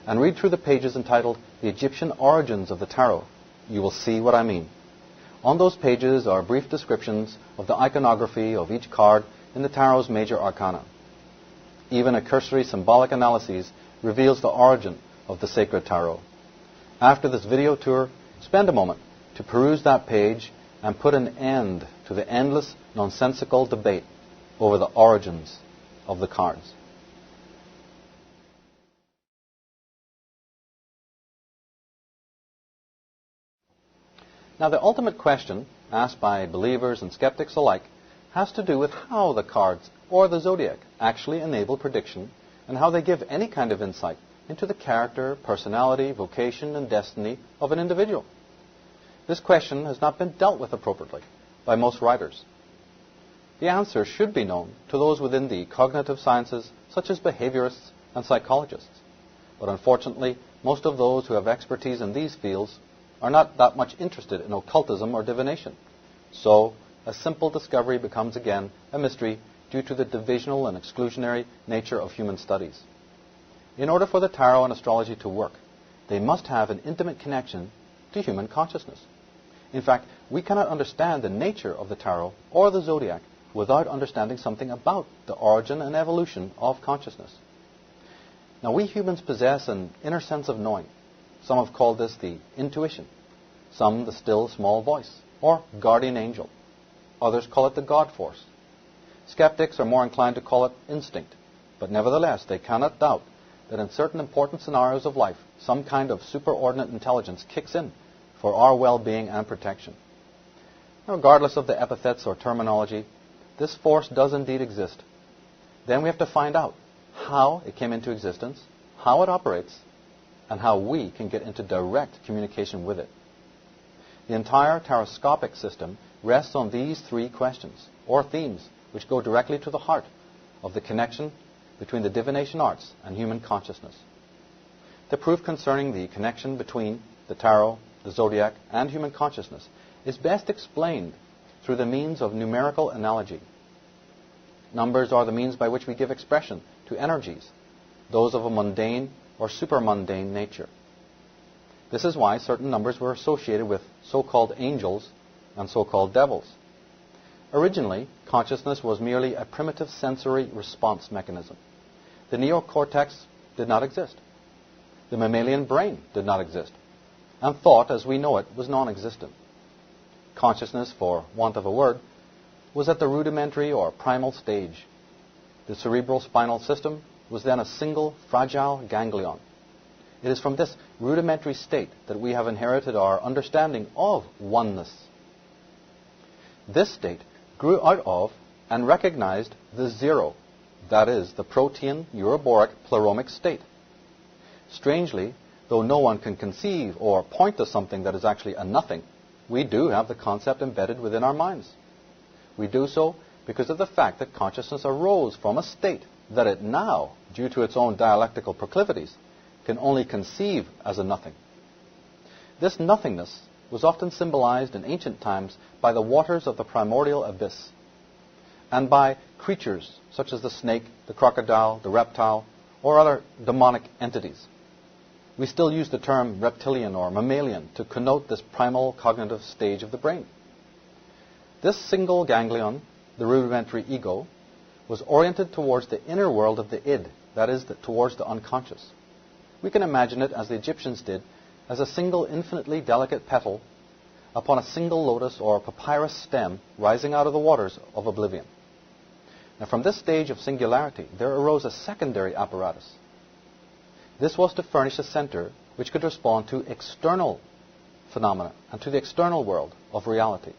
and read through the pages entitled The Egyptian Origins of the Tarot, you will see what I mean. On those pages are brief descriptions of the iconography of each card in the tarot's major arcana. Even a cursory symbolic analysis reveals the origin of the sacred tarot. After this video tour, spend a moment to peruse that page and put an end to the endless, nonsensical debate over the origins of the cards. Now, the ultimate question asked by believers and skeptics alike has to do with how the cards or the zodiac actually enable prediction and how they give any kind of insight into the character, personality, vocation, and destiny of an individual. This question has not been dealt with appropriately by most writers. The answer should be known to those within the cognitive sciences, such as behaviorists and psychologists. But unfortunately, most of those who have expertise in these fields are not that much interested in occultism or divination. So, a simple discovery becomes again a mystery due to the divisional and exclusionary nature of human studies. In order for the tarot and astrology to work, they must have an intimate connection to human consciousness. In fact, we cannot understand the nature of the tarot or the zodiac without understanding something about the origin and evolution of consciousness. Now, we humans possess an inner sense of knowing. Some have called this the intuition, some the still small voice, or guardian angel. Others call it the God force. Skeptics are more inclined to call it instinct, but nevertheless they cannot doubt that in certain important scenarios of life, some kind of superordinate intelligence kicks in for our well-being and protection. Now, regardless of the epithets or terminology, this force does indeed exist, then we have to find out how it came into existence, how it operates, and how we can get into direct communication with it. The entire taroscopic system rests on these three questions, or themes, which go directly to the heart of the connection between the divination arts and human consciousness. The proof concerning the connection between the tarot, the zodiac, and human consciousness is best explained through the means of numerical analogy. Numbers are the means by which we give expression to energies, those of a mundane or supermundane nature. This is why certain numbers were associated with so-called angels and so-called devils. Originally, consciousness was merely a primitive sensory response mechanism. The neocortex did not exist. The mammalian brain did not exist. And thought, as we know it, was non-existent. Consciousness, for want of a word, was at the rudimentary or primal stage. The cerebral spinal system was then a single fragile ganglion. It is from this rudimentary state that we have inherited our understanding of oneness. This state grew out of and recognized the zero, that is, the protean uroboric pleromic state. Strangely, though no one can conceive or point to something that is actually a nothing, we do have the concept embedded within our minds. We do so because of the fact that consciousness arose from a state that it now, due to its own dialectical proclivities, can only conceive as a nothing. This nothingness was often symbolized in ancient times by the waters of the primordial abyss, and by creatures such as the snake, the crocodile, the reptile, or other demonic entities. We still use the term reptilian or mammalian to connote this primal cognitive stage of the brain. This single ganglion, the rudimentary ego, was oriented towards the inner world of the id, that is, towards the unconscious. We can imagine it, as the Egyptians did, as a single infinitely delicate petal upon a single lotus or papyrus stem rising out of the waters of oblivion. Now, from this stage of singularity, there arose a secondary apparatus. This was to furnish a center which could respond to external phenomena and to the external world of reality.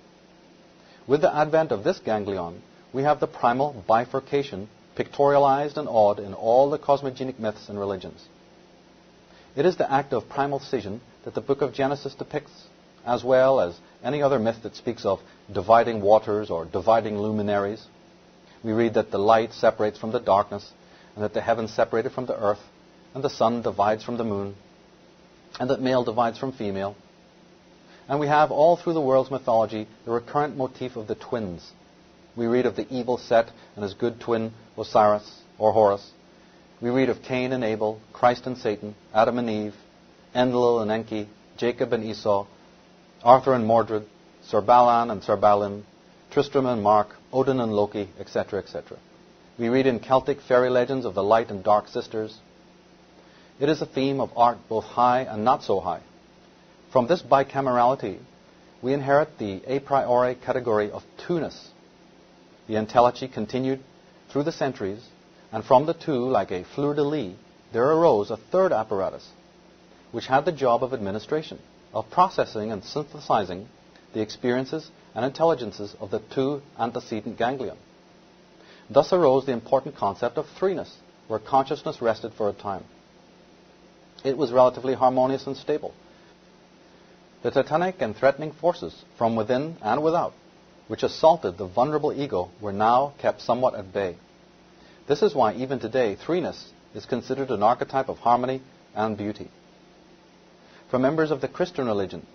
With the advent of this ganglion, we have the primal bifurcation pictorialized and odd in all the cosmogenic myths and religions. It is the act of primal scission that the book of Genesis depicts, as well as any other myth that speaks of dividing waters or dividing luminaries. We read that the light separates from the darkness, and that the heavens separated from the earth, and the sun divides from the moon, and that male divides from female. And we have all through the world's mythology the recurrent motif of the twins. We read of the evil Set and his good twin Osiris or Horus. We read of Cain and Abel, Christ and Satan, Adam and Eve, Enlil and Enki, Jacob and Esau, Arthur and Mordred, Sir Balan and Sir Balin, Tristram and Mark, Odin and Loki, etc., etc. We read in Celtic fairy legends of the light and dark sisters. It is a theme of art both high and not so high. From this bicamerality, we inherit the a priori category of two-ness. The entelechy continued through the centuries, and from the two, like a fleur-de-lis, there arose a third apparatus, which had the job of administration, of processing and synthesizing the experiences and intelligences of the two antecedent ganglion. Thus arose the important concept of threeness, where consciousness rested for a time. It was relatively harmonious and stable. The titanic and threatening forces from within and without, which assaulted the vulnerable ego, were now kept somewhat at bay. This is why even today threeness is considered an archetype of harmony and beauty. From members of the Christian religion,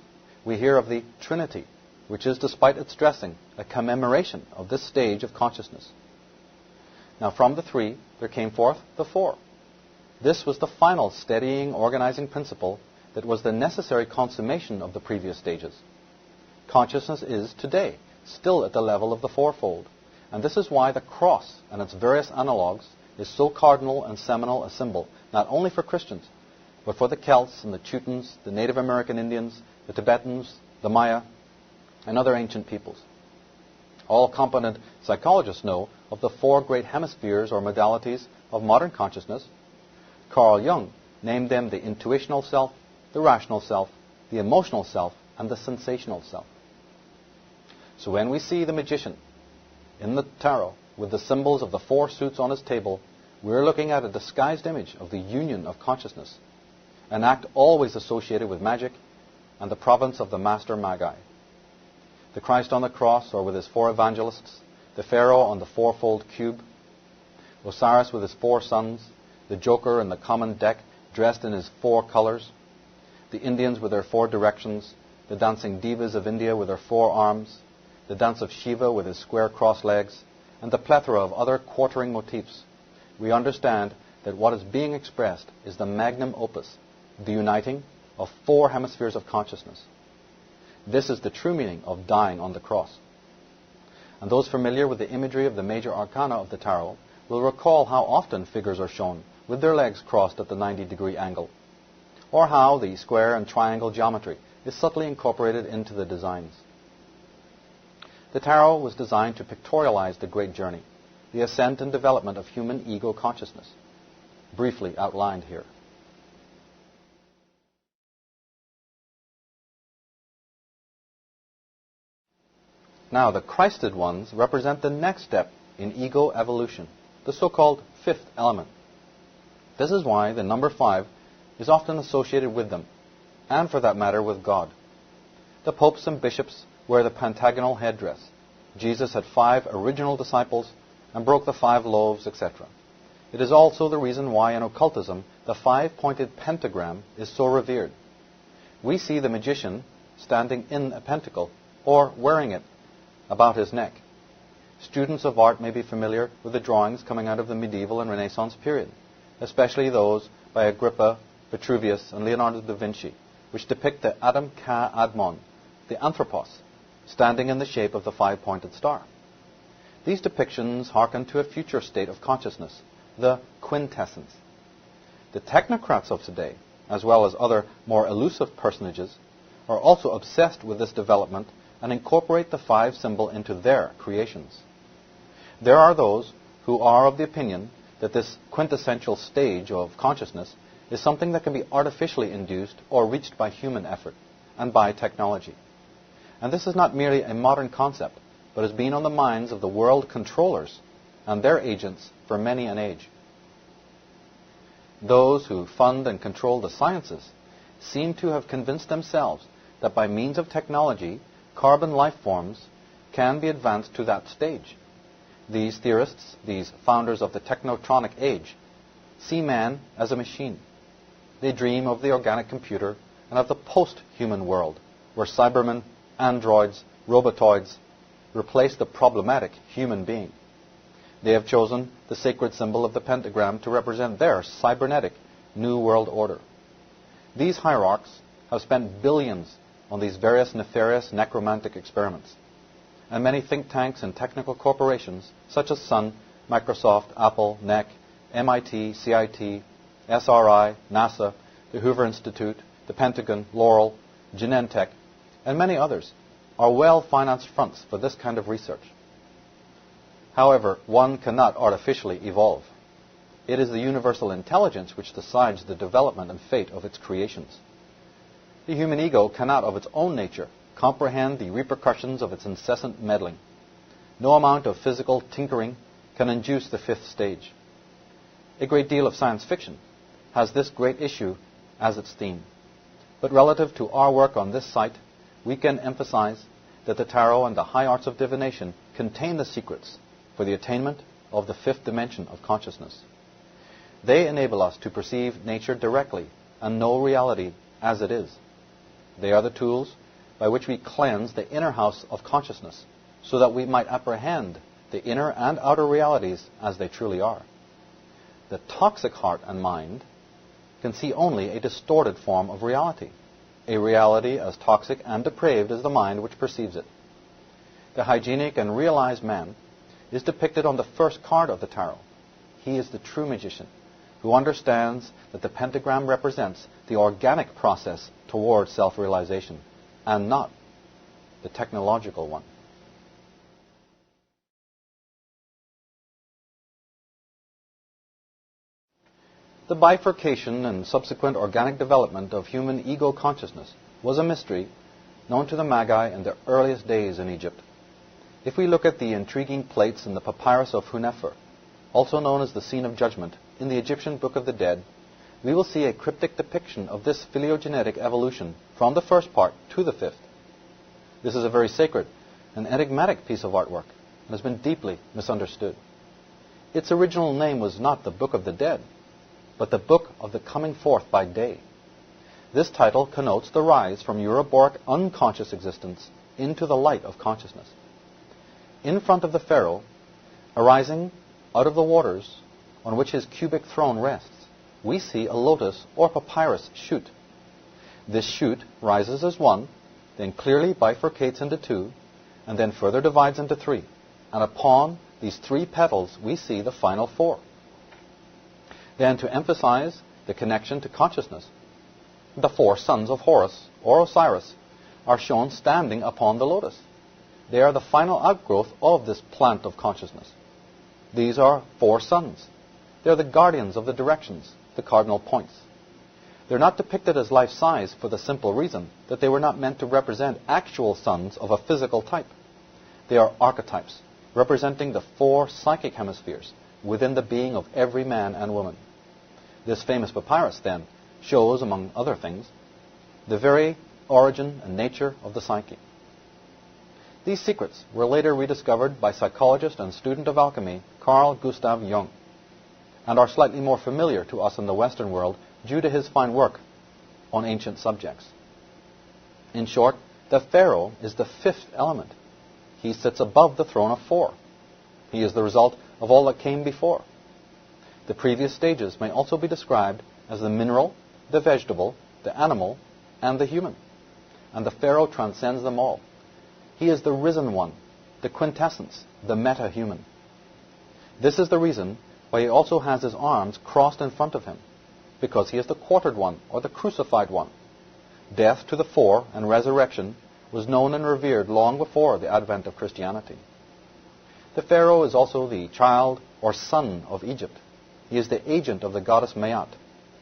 we hear of the Trinity, which is, despite its dressing, a commemoration of this stage of consciousness. Now from the three, there came forth the four. This was the final steadying, organizing principle that was the necessary consummation of the previous stages. Consciousness is, today, still at the level of the fourfold, and this is why the cross and its various analogues is so cardinal and seminal a symbol, not only for Christians, but for the Celts and the Teutons, the Native American Indians, the Tibetans, the Maya, and other ancient peoples. All competent psychologists know of the four great hemispheres or modalities of modern consciousness. Carl Jung named them the intuitional self, the rational self, the emotional self, and the sensational self. So when we see the magician In the tarot, with the symbols of the four suits on his table, we're looking at a disguised image of the union of consciousness, an act always associated with magic and the province of the master magi. The Christ on the cross, or with his four evangelists, the Pharaoh on the fourfold cube, Osiris with his four sons, the Joker in the common deck dressed in his four colors, the Indians with their four directions, the dancing divas of India with their four arms, the dance of Shiva with his square cross legs, and the plethora of other quartering motifs. We understand that what is being expressed is the magnum opus, the uniting of four hemispheres of consciousness. This is the true meaning of dying on the cross. And those familiar with the imagery of the major arcana of the tarot will recall how often figures are shown with their legs crossed at the 90-degree angle, or how the square and triangle geometry is subtly incorporated into the designs. The tarot was designed to pictorialize the great journey, the ascent and development of human ego consciousness, briefly outlined here. Now, the Christed ones represent the next step in ego evolution, the so-called fifth element. This is why the number 5 is often associated with them, and for that matter with God. The popes and bishops wear the pentagonal headdress. Jesus had 5 original disciples and broke the 5 loaves, etc. It is also the reason why in occultism the 5-pointed pentagram is so revered. We see the magician standing in a pentacle or wearing it about his neck. Students of art may be familiar with the drawings coming out of the medieval and Renaissance period, especially those by Agrippa, Vitruvius, and Leonardo da Vinci, which depict the Adam Ka Admon, the Anthropos, standing in the shape of the 5-pointed star. These depictions hearken to a future state of consciousness, the quintessence. The technocrats of today, as well as other more elusive personages, are also obsessed with this development and incorporate the 5 symbol into their creations. There are those who are of the opinion that this quintessential stage of consciousness is something that can be artificially induced or reached by human effort and by technology. And this is not merely a modern concept, but has been on the minds of the world controllers and their agents for many an age. Those who fund and control the sciences seem to have convinced themselves that by means of technology, carbon life forms can be advanced to that stage. These theorists, these founders of the technotronic age, see man as a machine. They dream of the organic computer and of the post-human world, where cybermen, androids, robotoids replace the problematic human being. They have chosen the sacred symbol of the pentagram to represent their cybernetic new world order. These hierarchs have spent billions on these various nefarious necromantic experiments, and many think tanks and technical corporations such as Sun, Microsoft, Apple, NEC, MIT, CIT, SRI, NASA, the Hoover Institute, the Pentagon, Laurel, Genentech, and many others are well-financed fronts for this kind of research. However, one cannot artificially evolve. It is the universal intelligence which decides the development and fate of its creations. The human ego cannot of its own nature comprehend the repercussions of its incessant meddling. No amount of physical tinkering can induce the 5th stage. A great deal of science fiction has this great issue as its theme. But relative to our work on this site, we can emphasize that the tarot and the high arts of divination contain the secrets for the attainment of the 5th dimension of consciousness. They enable us to perceive nature directly and know reality as it is. They are the tools by which we cleanse the inner house of consciousness so that we might apprehend the inner and outer realities as they truly are. The toxic heart and mind can see only a distorted form of reality, a reality as toxic and depraved as the mind which perceives it. The hygienic and realized man is depicted on the first card of the tarot. He is the true magician who understands that the pentagram represents the organic process toward self-realization and not the technological one. The bifurcation and subsequent organic development of human ego consciousness was a mystery known to the Magi in their earliest days in Egypt. If we look at the intriguing plates in the papyrus of Hunefer, also known as the Scene of Judgment, in the Egyptian Book of the Dead, we will see a cryptic depiction of this phylogenetic evolution from the first part to the fifth. This is a very sacred and enigmatic piece of artwork and has been deeply misunderstood. Its original name was not the Book of the Dead, but the Book of the Coming Forth by Day. This title connotes the rise from Euroboric unconscious existence into the light of consciousness. In front of the pharaoh, arising out of the waters on which his cubic throne rests, we see a lotus or papyrus shoot. This shoot rises as one, then clearly bifurcates into two, and then further divides into three. And upon these three petals, we see the final four. Then, to emphasize the connection to consciousness, the four sons of Horus, or Osiris, are shown standing upon the lotus. They are the final outgrowth of this plant of consciousness. These are four sons. They are the guardians of the directions, the cardinal points. They're not depicted as life-size for the simple reason that they were not meant to represent actual sons of a physical type. They are archetypes, representing the four psychic hemispheres within the being of every man and woman. This famous papyrus, then, shows, among other things, the very origin and nature of the psyche. These secrets were later rediscovered by psychologist and student of alchemy Carl Gustav Jung, and are slightly more familiar to us in the Western world due to his fine work on ancient subjects. In short, the pharaoh is the fifth element. He sits above the throne of four. He is the result of all that came before. The previous stages may also be described as the mineral, the vegetable, the animal, and the human. And the pharaoh transcends them all. He is the risen one, the quintessence, the meta-human. This is the reason why he also has his arms crossed in front of him, because he is the quartered one, or the crucified one. Death to the fore and resurrection was known and revered long before the advent of Christianity. The pharaoh is also the child or son of Egypt. He is the agent of the goddess Maat,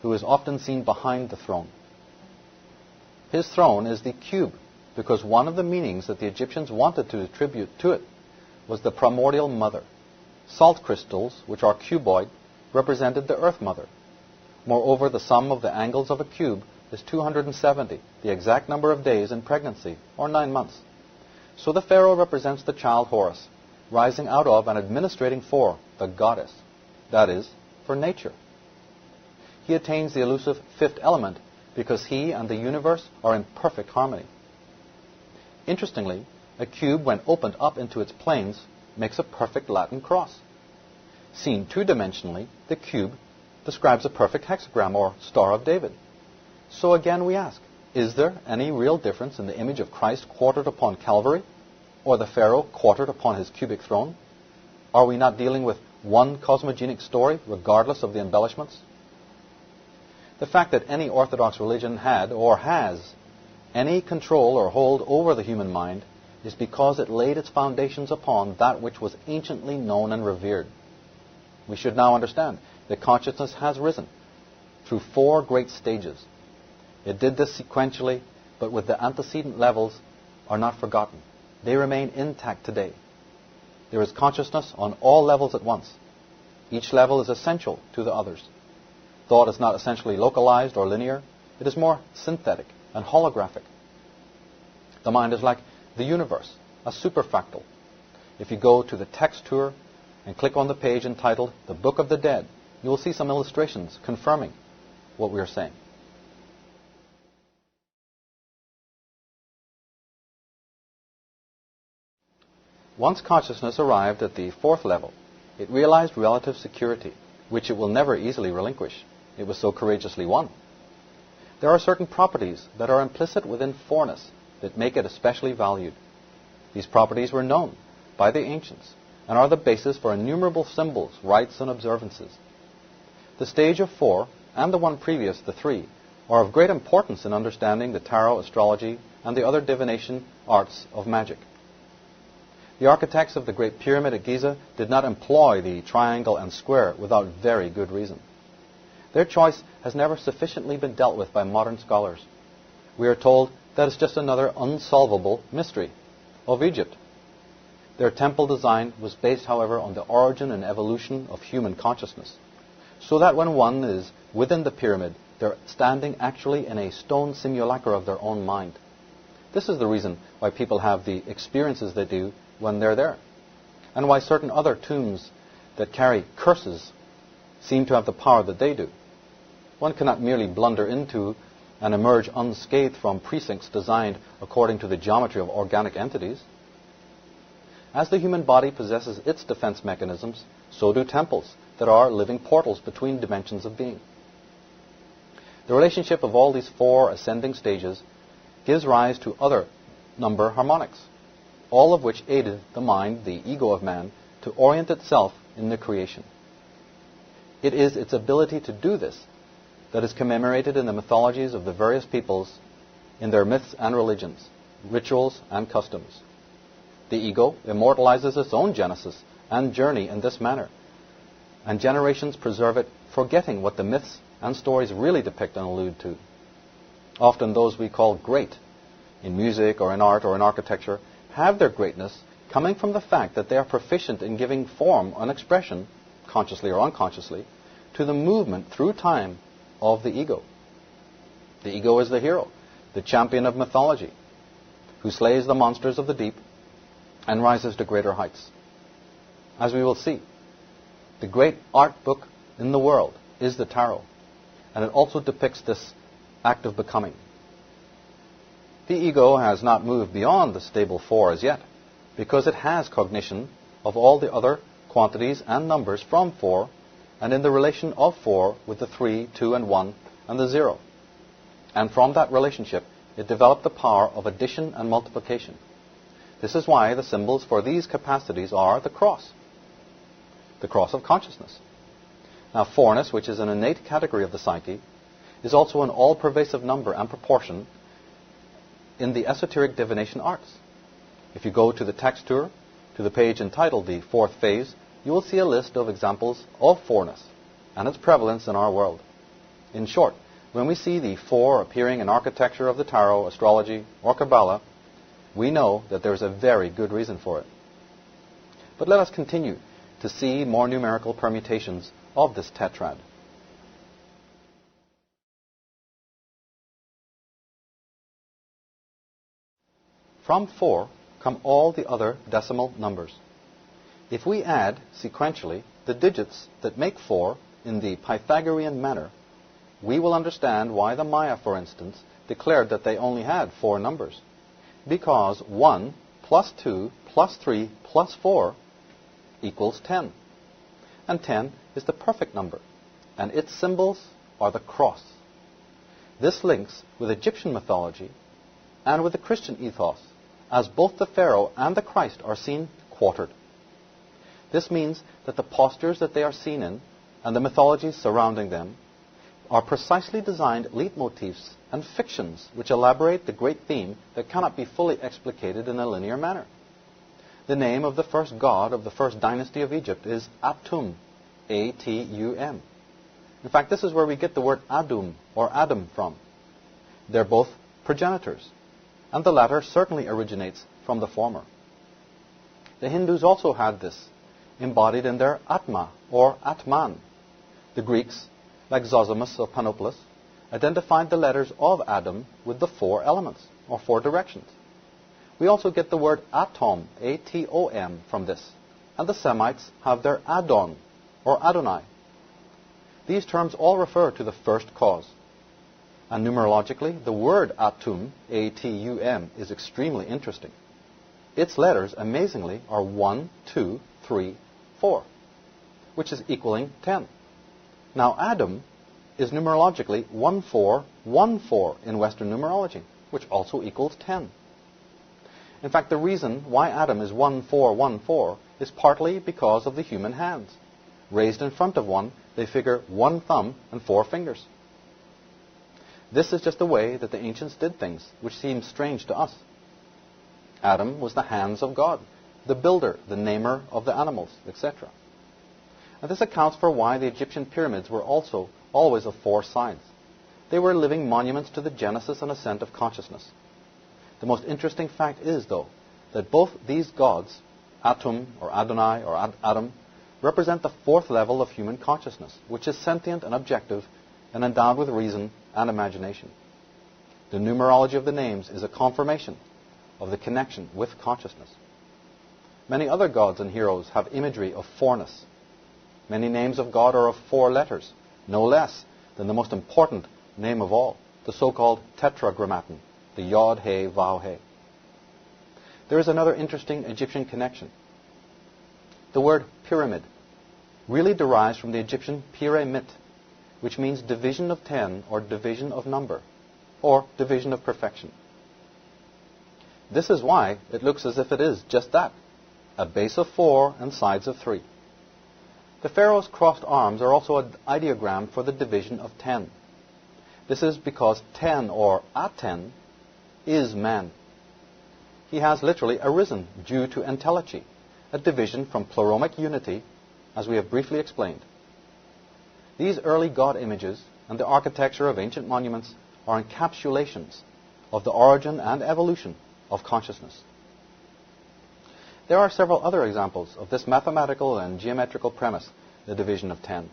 who is often seen behind the throne. His throne is the cube, because one of the meanings that the Egyptians wanted to attribute to it was the primordial mother. Salt crystals, which are cuboid, represented the earth mother. Moreover, the sum of the angles of a cube is 270, the exact number of days in pregnancy, or 9 months. So the pharaoh represents the child Horus, rising out of and administrating for the goddess, that is, for nature. He attains the elusive fifth element because he and the universe are in perfect harmony. Interestingly, a cube, when opened up into its planes, makes a perfect Latin cross. Seen two-dimensionally, the cube describes a perfect hexagram or Star of David. So again we ask, is there any real difference in the image of Christ quartered upon Calvary or the Pharaoh quartered upon his cubic throne? Are we not dealing with one cosmogenic story regardless of the embellishments? The fact that any Orthodox religion had or has any control or hold over the human mind is because it laid its foundations upon that which was anciently known and revered. We should now understand that consciousness has risen through 4 great stages. It did this sequentially, but with the antecedent levels are not forgotten. They remain intact today. There is consciousness on all levels at once. Each level is essential to the others. Thought is not essentially localized or linear. It is more synthetic and holographic. The mind is like the universe, a superfractal. If you go to the text tour and click on the page entitled The Book of the Dead, you will see some illustrations confirming what we are saying. Once consciousness arrived at the 4th level, it realized relative security, which it will never easily relinquish. It was so courageously won. There are certain properties that are implicit within 4-ness that make it especially valued. These properties were known by the ancients and are the basis for innumerable symbols, rites, and observances. The stage of 4 and the one previous, the 3, are of great importance in understanding the tarot, astrology, and the other divination arts of magic. The architects of the Great Pyramid at Giza did not employ the triangle and square without very good reason. Their choice has never sufficiently been dealt with by modern scholars. We are told that it's just another unsolvable mystery of Egypt. Their temple design was based, however, on the origin and evolution of human consciousness, so that when one is within the pyramid, they're standing actually in a stone simulacra of their own mind. This is the reason why people have the experiences they do when they're there, and why certain other tombs that carry curses seem to have the power that they do. One cannot merely blunder into and emerge unscathed from precincts designed according to the geometry of organic entities. As the human body possesses its defense mechanisms, so do temples that are living portals between dimensions of being. The relationship of all these 4 ascending stages gives rise to other number harmonics, all of which aided the mind, the ego of man, to orient itself in the creation. It is its ability to do this that is commemorated in the mythologies of the various peoples, in their myths and religions, rituals and customs. The ego immortalizes its own genesis and journey in this manner, and generations preserve it, forgetting what the myths and stories really depict and allude to. Often those we call great, in music or in art or in architecture, have their greatness coming from the fact that they are proficient in giving form and expression, consciously or unconsciously, to the movement through time of the ego. The ego is the hero, the champion of mythology, who slays the monsters of the deep and rises to greater heights. As we will see, the great art book in the world is the tarot, and it also depicts this act of becoming. The ego has not moved beyond the stable 4 as yet, because it has cognition of all the other quantities and numbers from 4, and in the relation of 4 with the 3, 2, and 1, and the 0. And from that relationship, it developed the power of addition and multiplication. This is why the symbols for these capacities are the cross of consciousness. Now, 4ness, which is an innate category of the psyche, is also an all-pervasive number and proportion in the esoteric divination arts. If you go to the text tour, to the page entitled The Fourth Phase, you will see a list of examples of 4ness and its prevalence in our world. In short, when we see the 4 appearing in architecture of the tarot, astrology, or Kabbalah, we know that there is a very good reason for it. But let us continue to see more numerical permutations of this tetrad. From 4 come all the other decimal numbers. If we add sequentially the digits that make 4 in the Pythagorean manner, we will understand why the Maya, for instance, declared that they only had 4 numbers. Because 1 plus 2 plus 3 plus 4 equals 10. And 10 is the perfect number, and its symbols are the cross. This links with Egyptian mythology and with the Christian ethos, as both the Pharaoh and the Christ are seen quartered. This means that the postures that they are seen in and the mythologies surrounding them are precisely designed leitmotifs and fictions which elaborate the great theme that cannot be fully explicated in a linear manner. The name of the first god of the first dynasty of Egypt is Atum, A-T-U-M. In fact, this is where we get the word Adum or Adam from. They're both progenitors, and the latter certainly originates from the former. The Hindus also had this embodied in their Atma or Atman. The Greeks, like Zosimus of Panopolis, identified the letters of Adam with the 4 elements, or 4 directions. We also get the word atom, A-T-O-M, from this, and the Semites have their Adon, or Adonai. These terms all refer to the first cause. And numerologically, the word Atum, A-T-U-M, is extremely interesting. Its letters, amazingly, are 1, 2, 3, 4, which is equaling 10. Now, Adam is numerologically 1414 in Western numerology, which also equals 10. In fact, the reason why Adam is 1414 is partly because of the human hands. Raised in front of one, they figure 1 thumb and 4 fingers. This is just the way that the ancients did things, which seems strange to us. Adam was the hands of God, the builder, the namer of the animals, etc. And this accounts for why the Egyptian pyramids were also always of 4 sides. They were living monuments to the genesis and ascent of consciousness. The most interesting fact is, though, that both these gods, Atum or Adonai or Adam, represent the fourth level of human consciousness, which is sentient and objective and endowed with reason and imagination. The numerology of the names is a confirmation of the connection with consciousness. Many other gods and heroes have imagery of fourness. Many names of God are of 4 letters, no less than the most important name of all, the so-called tetragrammaton, the Yod, He, Vav, He. There is another interesting Egyptian connection. The word pyramid really derives from the Egyptian piremit, which means division of 10 or division of number, or division of perfection. This is why it looks as if it is just that, a base of 4 and sides of 3. The pharaoh's crossed arms are also an ideogram for the division of 10. This is because 10 or Aten is man. He has literally arisen due to entelechy, a division from pleromic unity, as we have briefly explained. These early god images and the architecture of ancient monuments are encapsulations of the origin and evolution of consciousness. There are several other examples of this mathematical and geometrical premise, the division of 10.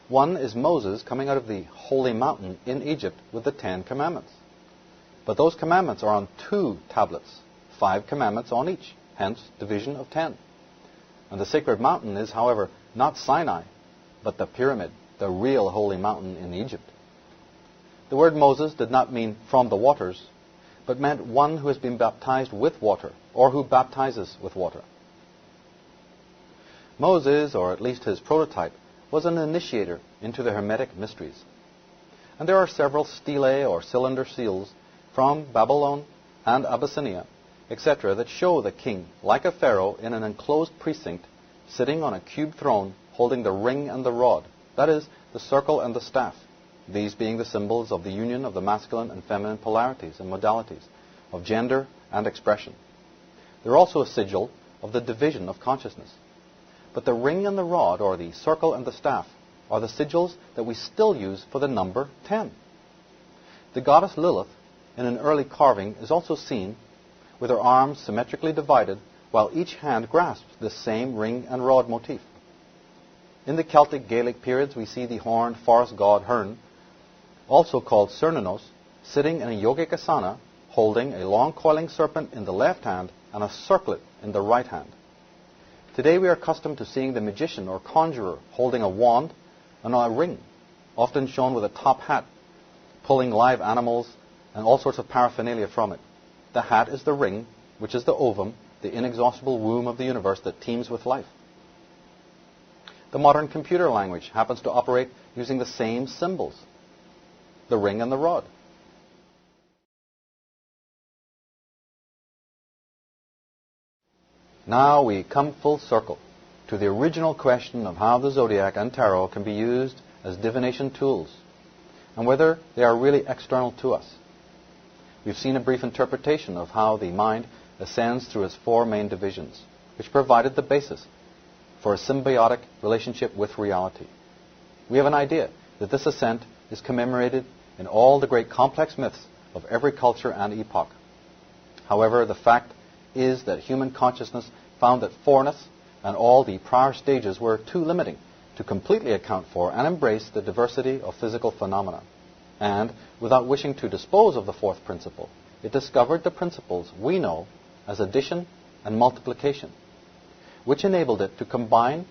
One is Moses coming out of the holy mountain in Egypt with the 10 commandments. But those commandments are on 2 tablets, 5 commandments on each, hence division of 10. And the sacred mountain is, however, not Sinai, but the pyramid, the real holy mountain in Egypt. The word Moses did not mean from the waters, but meant one who has been baptized with water, or who baptizes with water. Moses, or at least his prototype, was an initiator into the Hermetic mysteries. And there are several stelae or cylinder seals from Babylon and Abyssinia, etc., that show the king, like a pharaoh, in an enclosed precinct, sitting on a cube throne, holding the ring and the rod, that is, the circle and the staff, these being the symbols of the union of the masculine and feminine polarities and modalities, of gender and expression. They're also a sigil of the division of consciousness. But the ring and the rod, or the circle and the staff, are the sigils that we still use for the number 10. The goddess Lilith, in an early carving, is also seen with her arms symmetrically divided, while each hand grasps this same ring and rod motif. In the Celtic Gaelic periods, we see the horned forest god Herne, also called Cernunnos, sitting in a yogic asana, holding a long coiling serpent in the left hand and a circlet in the right hand. Today we are accustomed to seeing the magician or conjurer holding a wand and a ring, often shown with a top hat, pulling live animals and all sorts of paraphernalia from it. The hat is the ring, which is the ovum, the inexhaustible womb of the universe that teems with life. The modern computer language happens to operate using the same symbols, the ring and the rod. Now we come full circle to the original question of how the zodiac and tarot can be used as divination tools, and whether they are really external to us. We've seen a brief interpretation of how the mind ascends through its 4 main divisions, which provided the basis for a symbiotic relationship with reality. We have an idea that this ascent is commemorated in all the great complex myths of every culture and epoch. However, the fact is that human consciousness found that 4ness and all the prior stages were too limiting to completely account for and embrace the diversity of physical phenomena. And, without wishing to dispose of the 4th principle, it discovered the principles we know as addition and multiplication, which enabled it to combine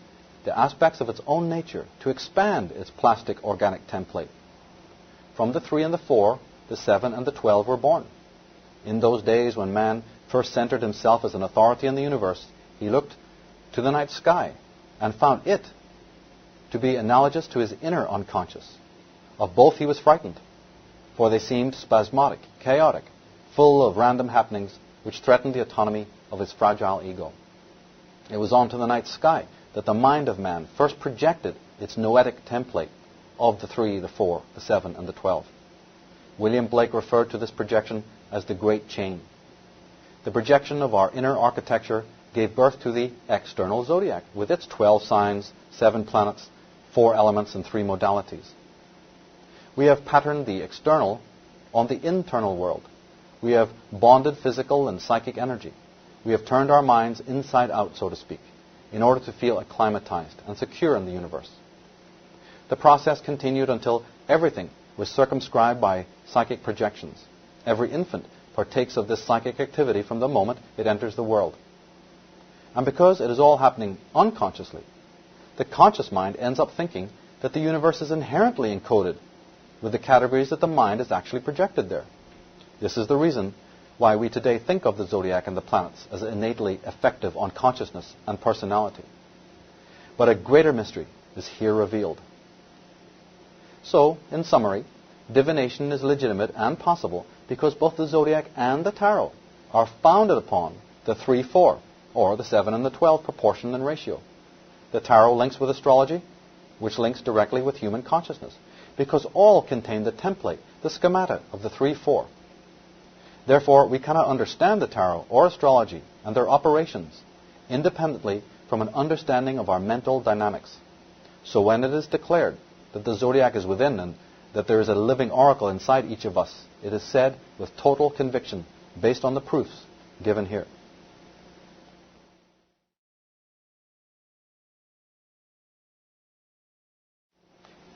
the aspects of its own nature to expand its plastic organic template. From the 3 and the 4, the 7 and the 12 were born. In those days when man first centered himself as an authority in the universe, he looked to the night sky and found it to be analogous to his inner unconscious. Of both he was frightened, for they seemed spasmodic, chaotic, full of random happenings which threatened the autonomy of his fragile ego. It was onto the night sky that the mind of man first projected its noetic template of the 3, the 4, the 7, and the 12. William Blake referred to this projection as the Great Chain. The projection of our inner architecture gave birth to the external zodiac, with its 12 signs, 7 planets, 4 elements, and 3 modalities. We have patterned the external on the internal world. We have bonded physical and psychic energy. we have turned our minds inside out, so to speak, in order to feel acclimatized and secure in the universe. The process continued until everything was circumscribed by psychic projections. Every infant partakes of this psychic activity from the moment it enters the world. And because it is all happening unconsciously, the conscious mind ends up thinking that the universe is inherently encoded with the categories that the mind has actually projected there. This is the reason why we today think of the zodiac and the planets as innately effective on consciousness and personality. But a greater mystery is here revealed. So, in summary, divination is legitimate and possible because both the zodiac and the tarot are founded upon the 3-4, or the 7 and the 12 proportion and ratio. The tarot links with astrology, which links directly with human consciousness, because all contain the template, the schemata of the 3-4. Therefore, we cannot understand the tarot or astrology and their operations independently from an understanding of our mental dynamics. So when it is declared that the zodiac is within and that there is a living oracle inside each of us, it is said with total conviction based on the proofs given here.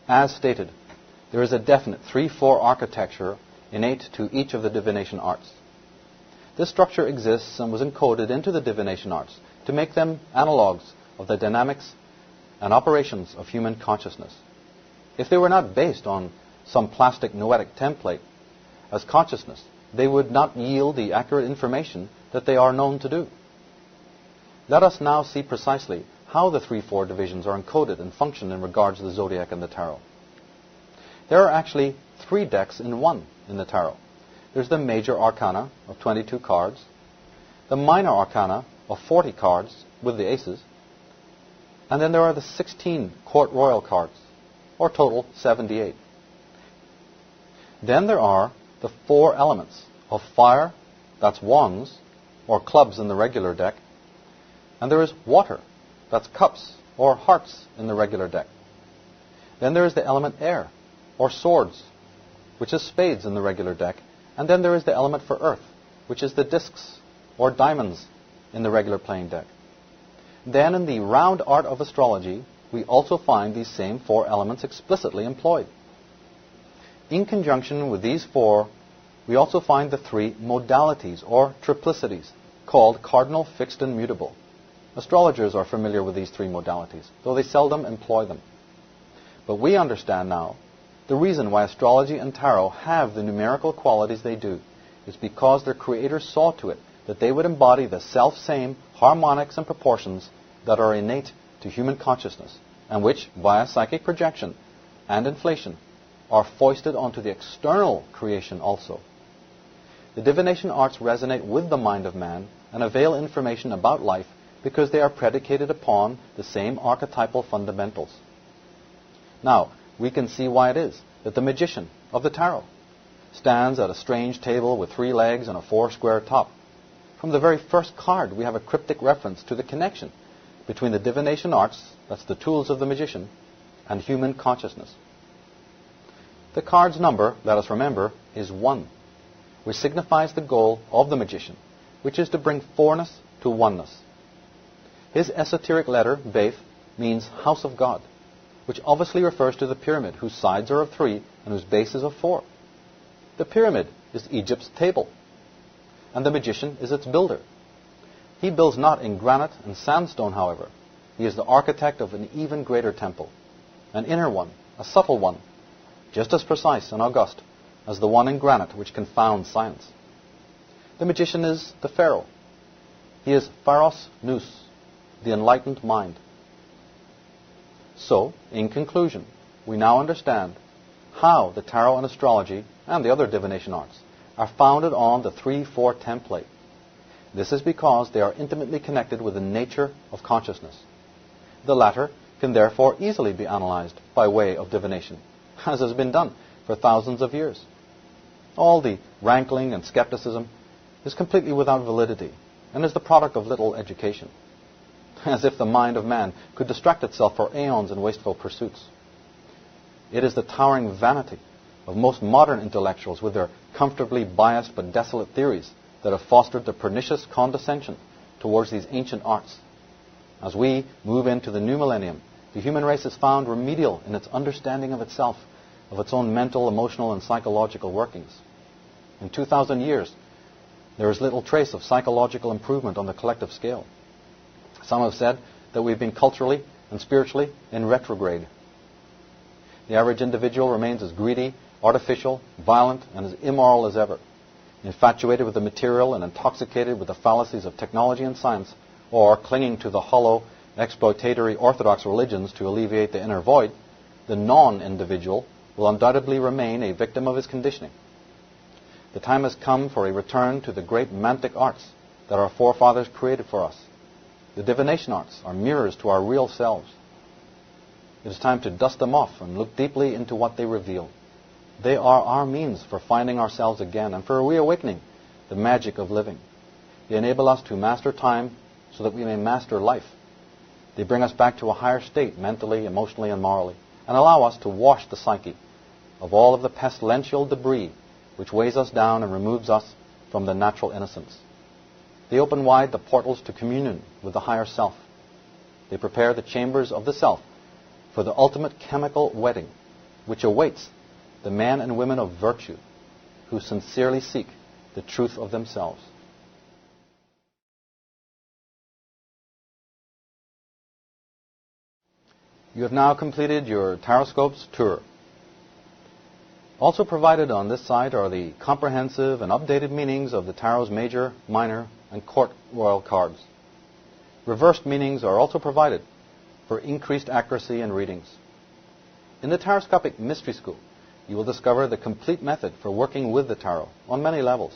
As stated, there is a definite 3-4 architecture innate to each of the divination arts. This structure exists and was encoded into the divination arts to make them analogues of the dynamics and operations of human consciousness. If they were not based on some plastic noetic template as consciousness, they would not yield the accurate information that they are known to do. Let us now see precisely how the 3-4 divisions are encoded and function in regards to the zodiac and the tarot. There are actually 3 decks in one in the tarot. There's the major arcana of 22 cards, the minor arcana of 40 cards with the aces, and then there are the 16 court royal cards, or total 78. Then there are the 4 elements of fire, that's wands, or clubs in the regular deck, and there is water, that's cups, or hearts in the regular deck. Then there is the element air, or swords, which is spades in the regular deck, and then there is the element for earth, which is the discs, or diamonds in the regular playing deck. Then in the round art of astrology, we also find these same 4 elements explicitly employed. In conjunction with these 4, we also find the 3 modalities, or triplicities, called cardinal, fixed, and mutable. Astrologers are familiar with these 3 modalities, though they seldom employ them. But we understand now the reason why astrology and tarot have the numerical qualities they do is because their creator saw to it that they would embody the self-same harmonics and proportions that are innate to human consciousness, and which, via psychic projection and inflation, are foisted onto the external creation also. The divination arts resonate with the mind of man and avail information about life because they are predicated upon the same archetypal fundamentals. Now, we can see why it is that the magician of the tarot stands at a strange table with 3 legs and a 4-square top. From the very first card, we have a cryptic reference to the connection between the divination arts, that's the tools of the magician, and human consciousness. The card's number, let us remember, is 1, which signifies the goal of the magician, which is to bring 4ness to oneness. His esoteric letter, Beth, means house of God, which obviously refers to the pyramid, whose sides are of 3 and whose base is of 4. The pyramid is Egypt's table, and the magician is its builder. He builds not in granite and sandstone, however. He is the architect of an even greater temple, an inner one, a subtle one, just as precise and august as the one in granite which confounds science. The magician is the pharaoh. He is Pharos Nous, the enlightened mind. So, in conclusion, we now understand how the tarot and astrology and the other divination arts are founded on the 3-4 template. This is because they are intimately connected with the nature of consciousness. The latter can therefore easily be analyzed by way of divination, as has been done for thousands of years. All the rankling and skepticism is completely without validity and is the product of little education, as if the mind of man could distract itself for aeons in wasteful pursuits. It is the towering vanity of most modern intellectuals with their comfortably biased but desolate theories that have fostered the pernicious condescension towards these ancient arts. As we move into the new millennium, the human race is found remedial in its understanding of itself, of its own mental, emotional, and psychological workings. In 2,000 years, there is little trace of psychological improvement on the collective scale. Some have said that we've been culturally and spiritually in retrograde. The average individual remains as greedy, artificial, violent, and as immoral as ever, infatuated with the material and intoxicated with the fallacies of technology and science, or clinging to the hollow, exploitatory orthodox religions to alleviate the inner void. The non-individual will undoubtedly remain a victim of his conditioning. The time has come for a return to the great mantic arts that our forefathers created for us. The divination arts are mirrors to our real selves. It is time to dust them off and look deeply into what they reveal. They are our means for finding ourselves again and for reawakening the magic of living. They enable us to master time so that we may master life. They bring us back to a higher state mentally, emotionally, and morally, and allow us to wash the psyche of all of the pestilential debris which weighs us down and removes us from the natural innocence. They open wide the portals to communion with the higher self. They prepare the chambers of the self for the ultimate chemical wedding, which awaits the men and women of virtue who sincerely seek the truth of themselves. You have now completed your Taroscopes tour. Also provided on this site are the comprehensive and updated meanings of the Tarot's major, minor, and court royal cards. Reversed meanings are also provided for increased accuracy in readings. In the Taroscopic Mystery School, you will discover the complete method for working with the Tarot on many levels.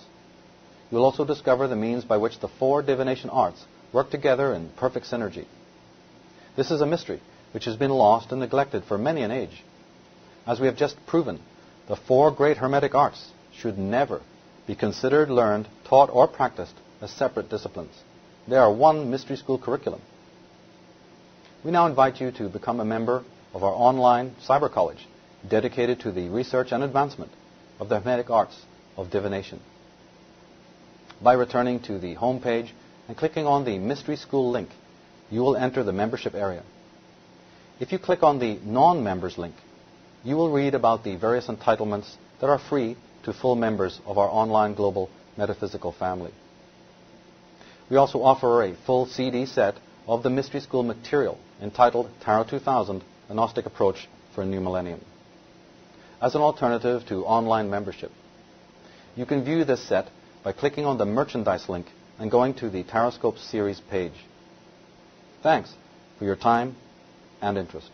You will also discover the means by which the 4 divination arts work together in perfect synergy. This is a mystery which has been lost and neglected for many an age. As we have just proven, the 4 great Hermetic arts should never be considered, learned, taught, or practiced as separate disciplines. They are one mystery school curriculum. We now invite you to become a member of our online cyber college dedicated to the research and advancement of the Hermetic arts of divination. By returning to the home page and clicking on the Mystery School link, you will enter the membership area. If you click on the non-members link, you will read about the various entitlements that are free to full members of our online global metaphysical family. We also offer a full CD set of the Mystery School material entitled Tarot 2000, A Gnostic Approach for a New Millennium, as an alternative to online membership. You can view this set by clicking on the merchandise link and going to the Taroscope series page. Thanks for your time and interest.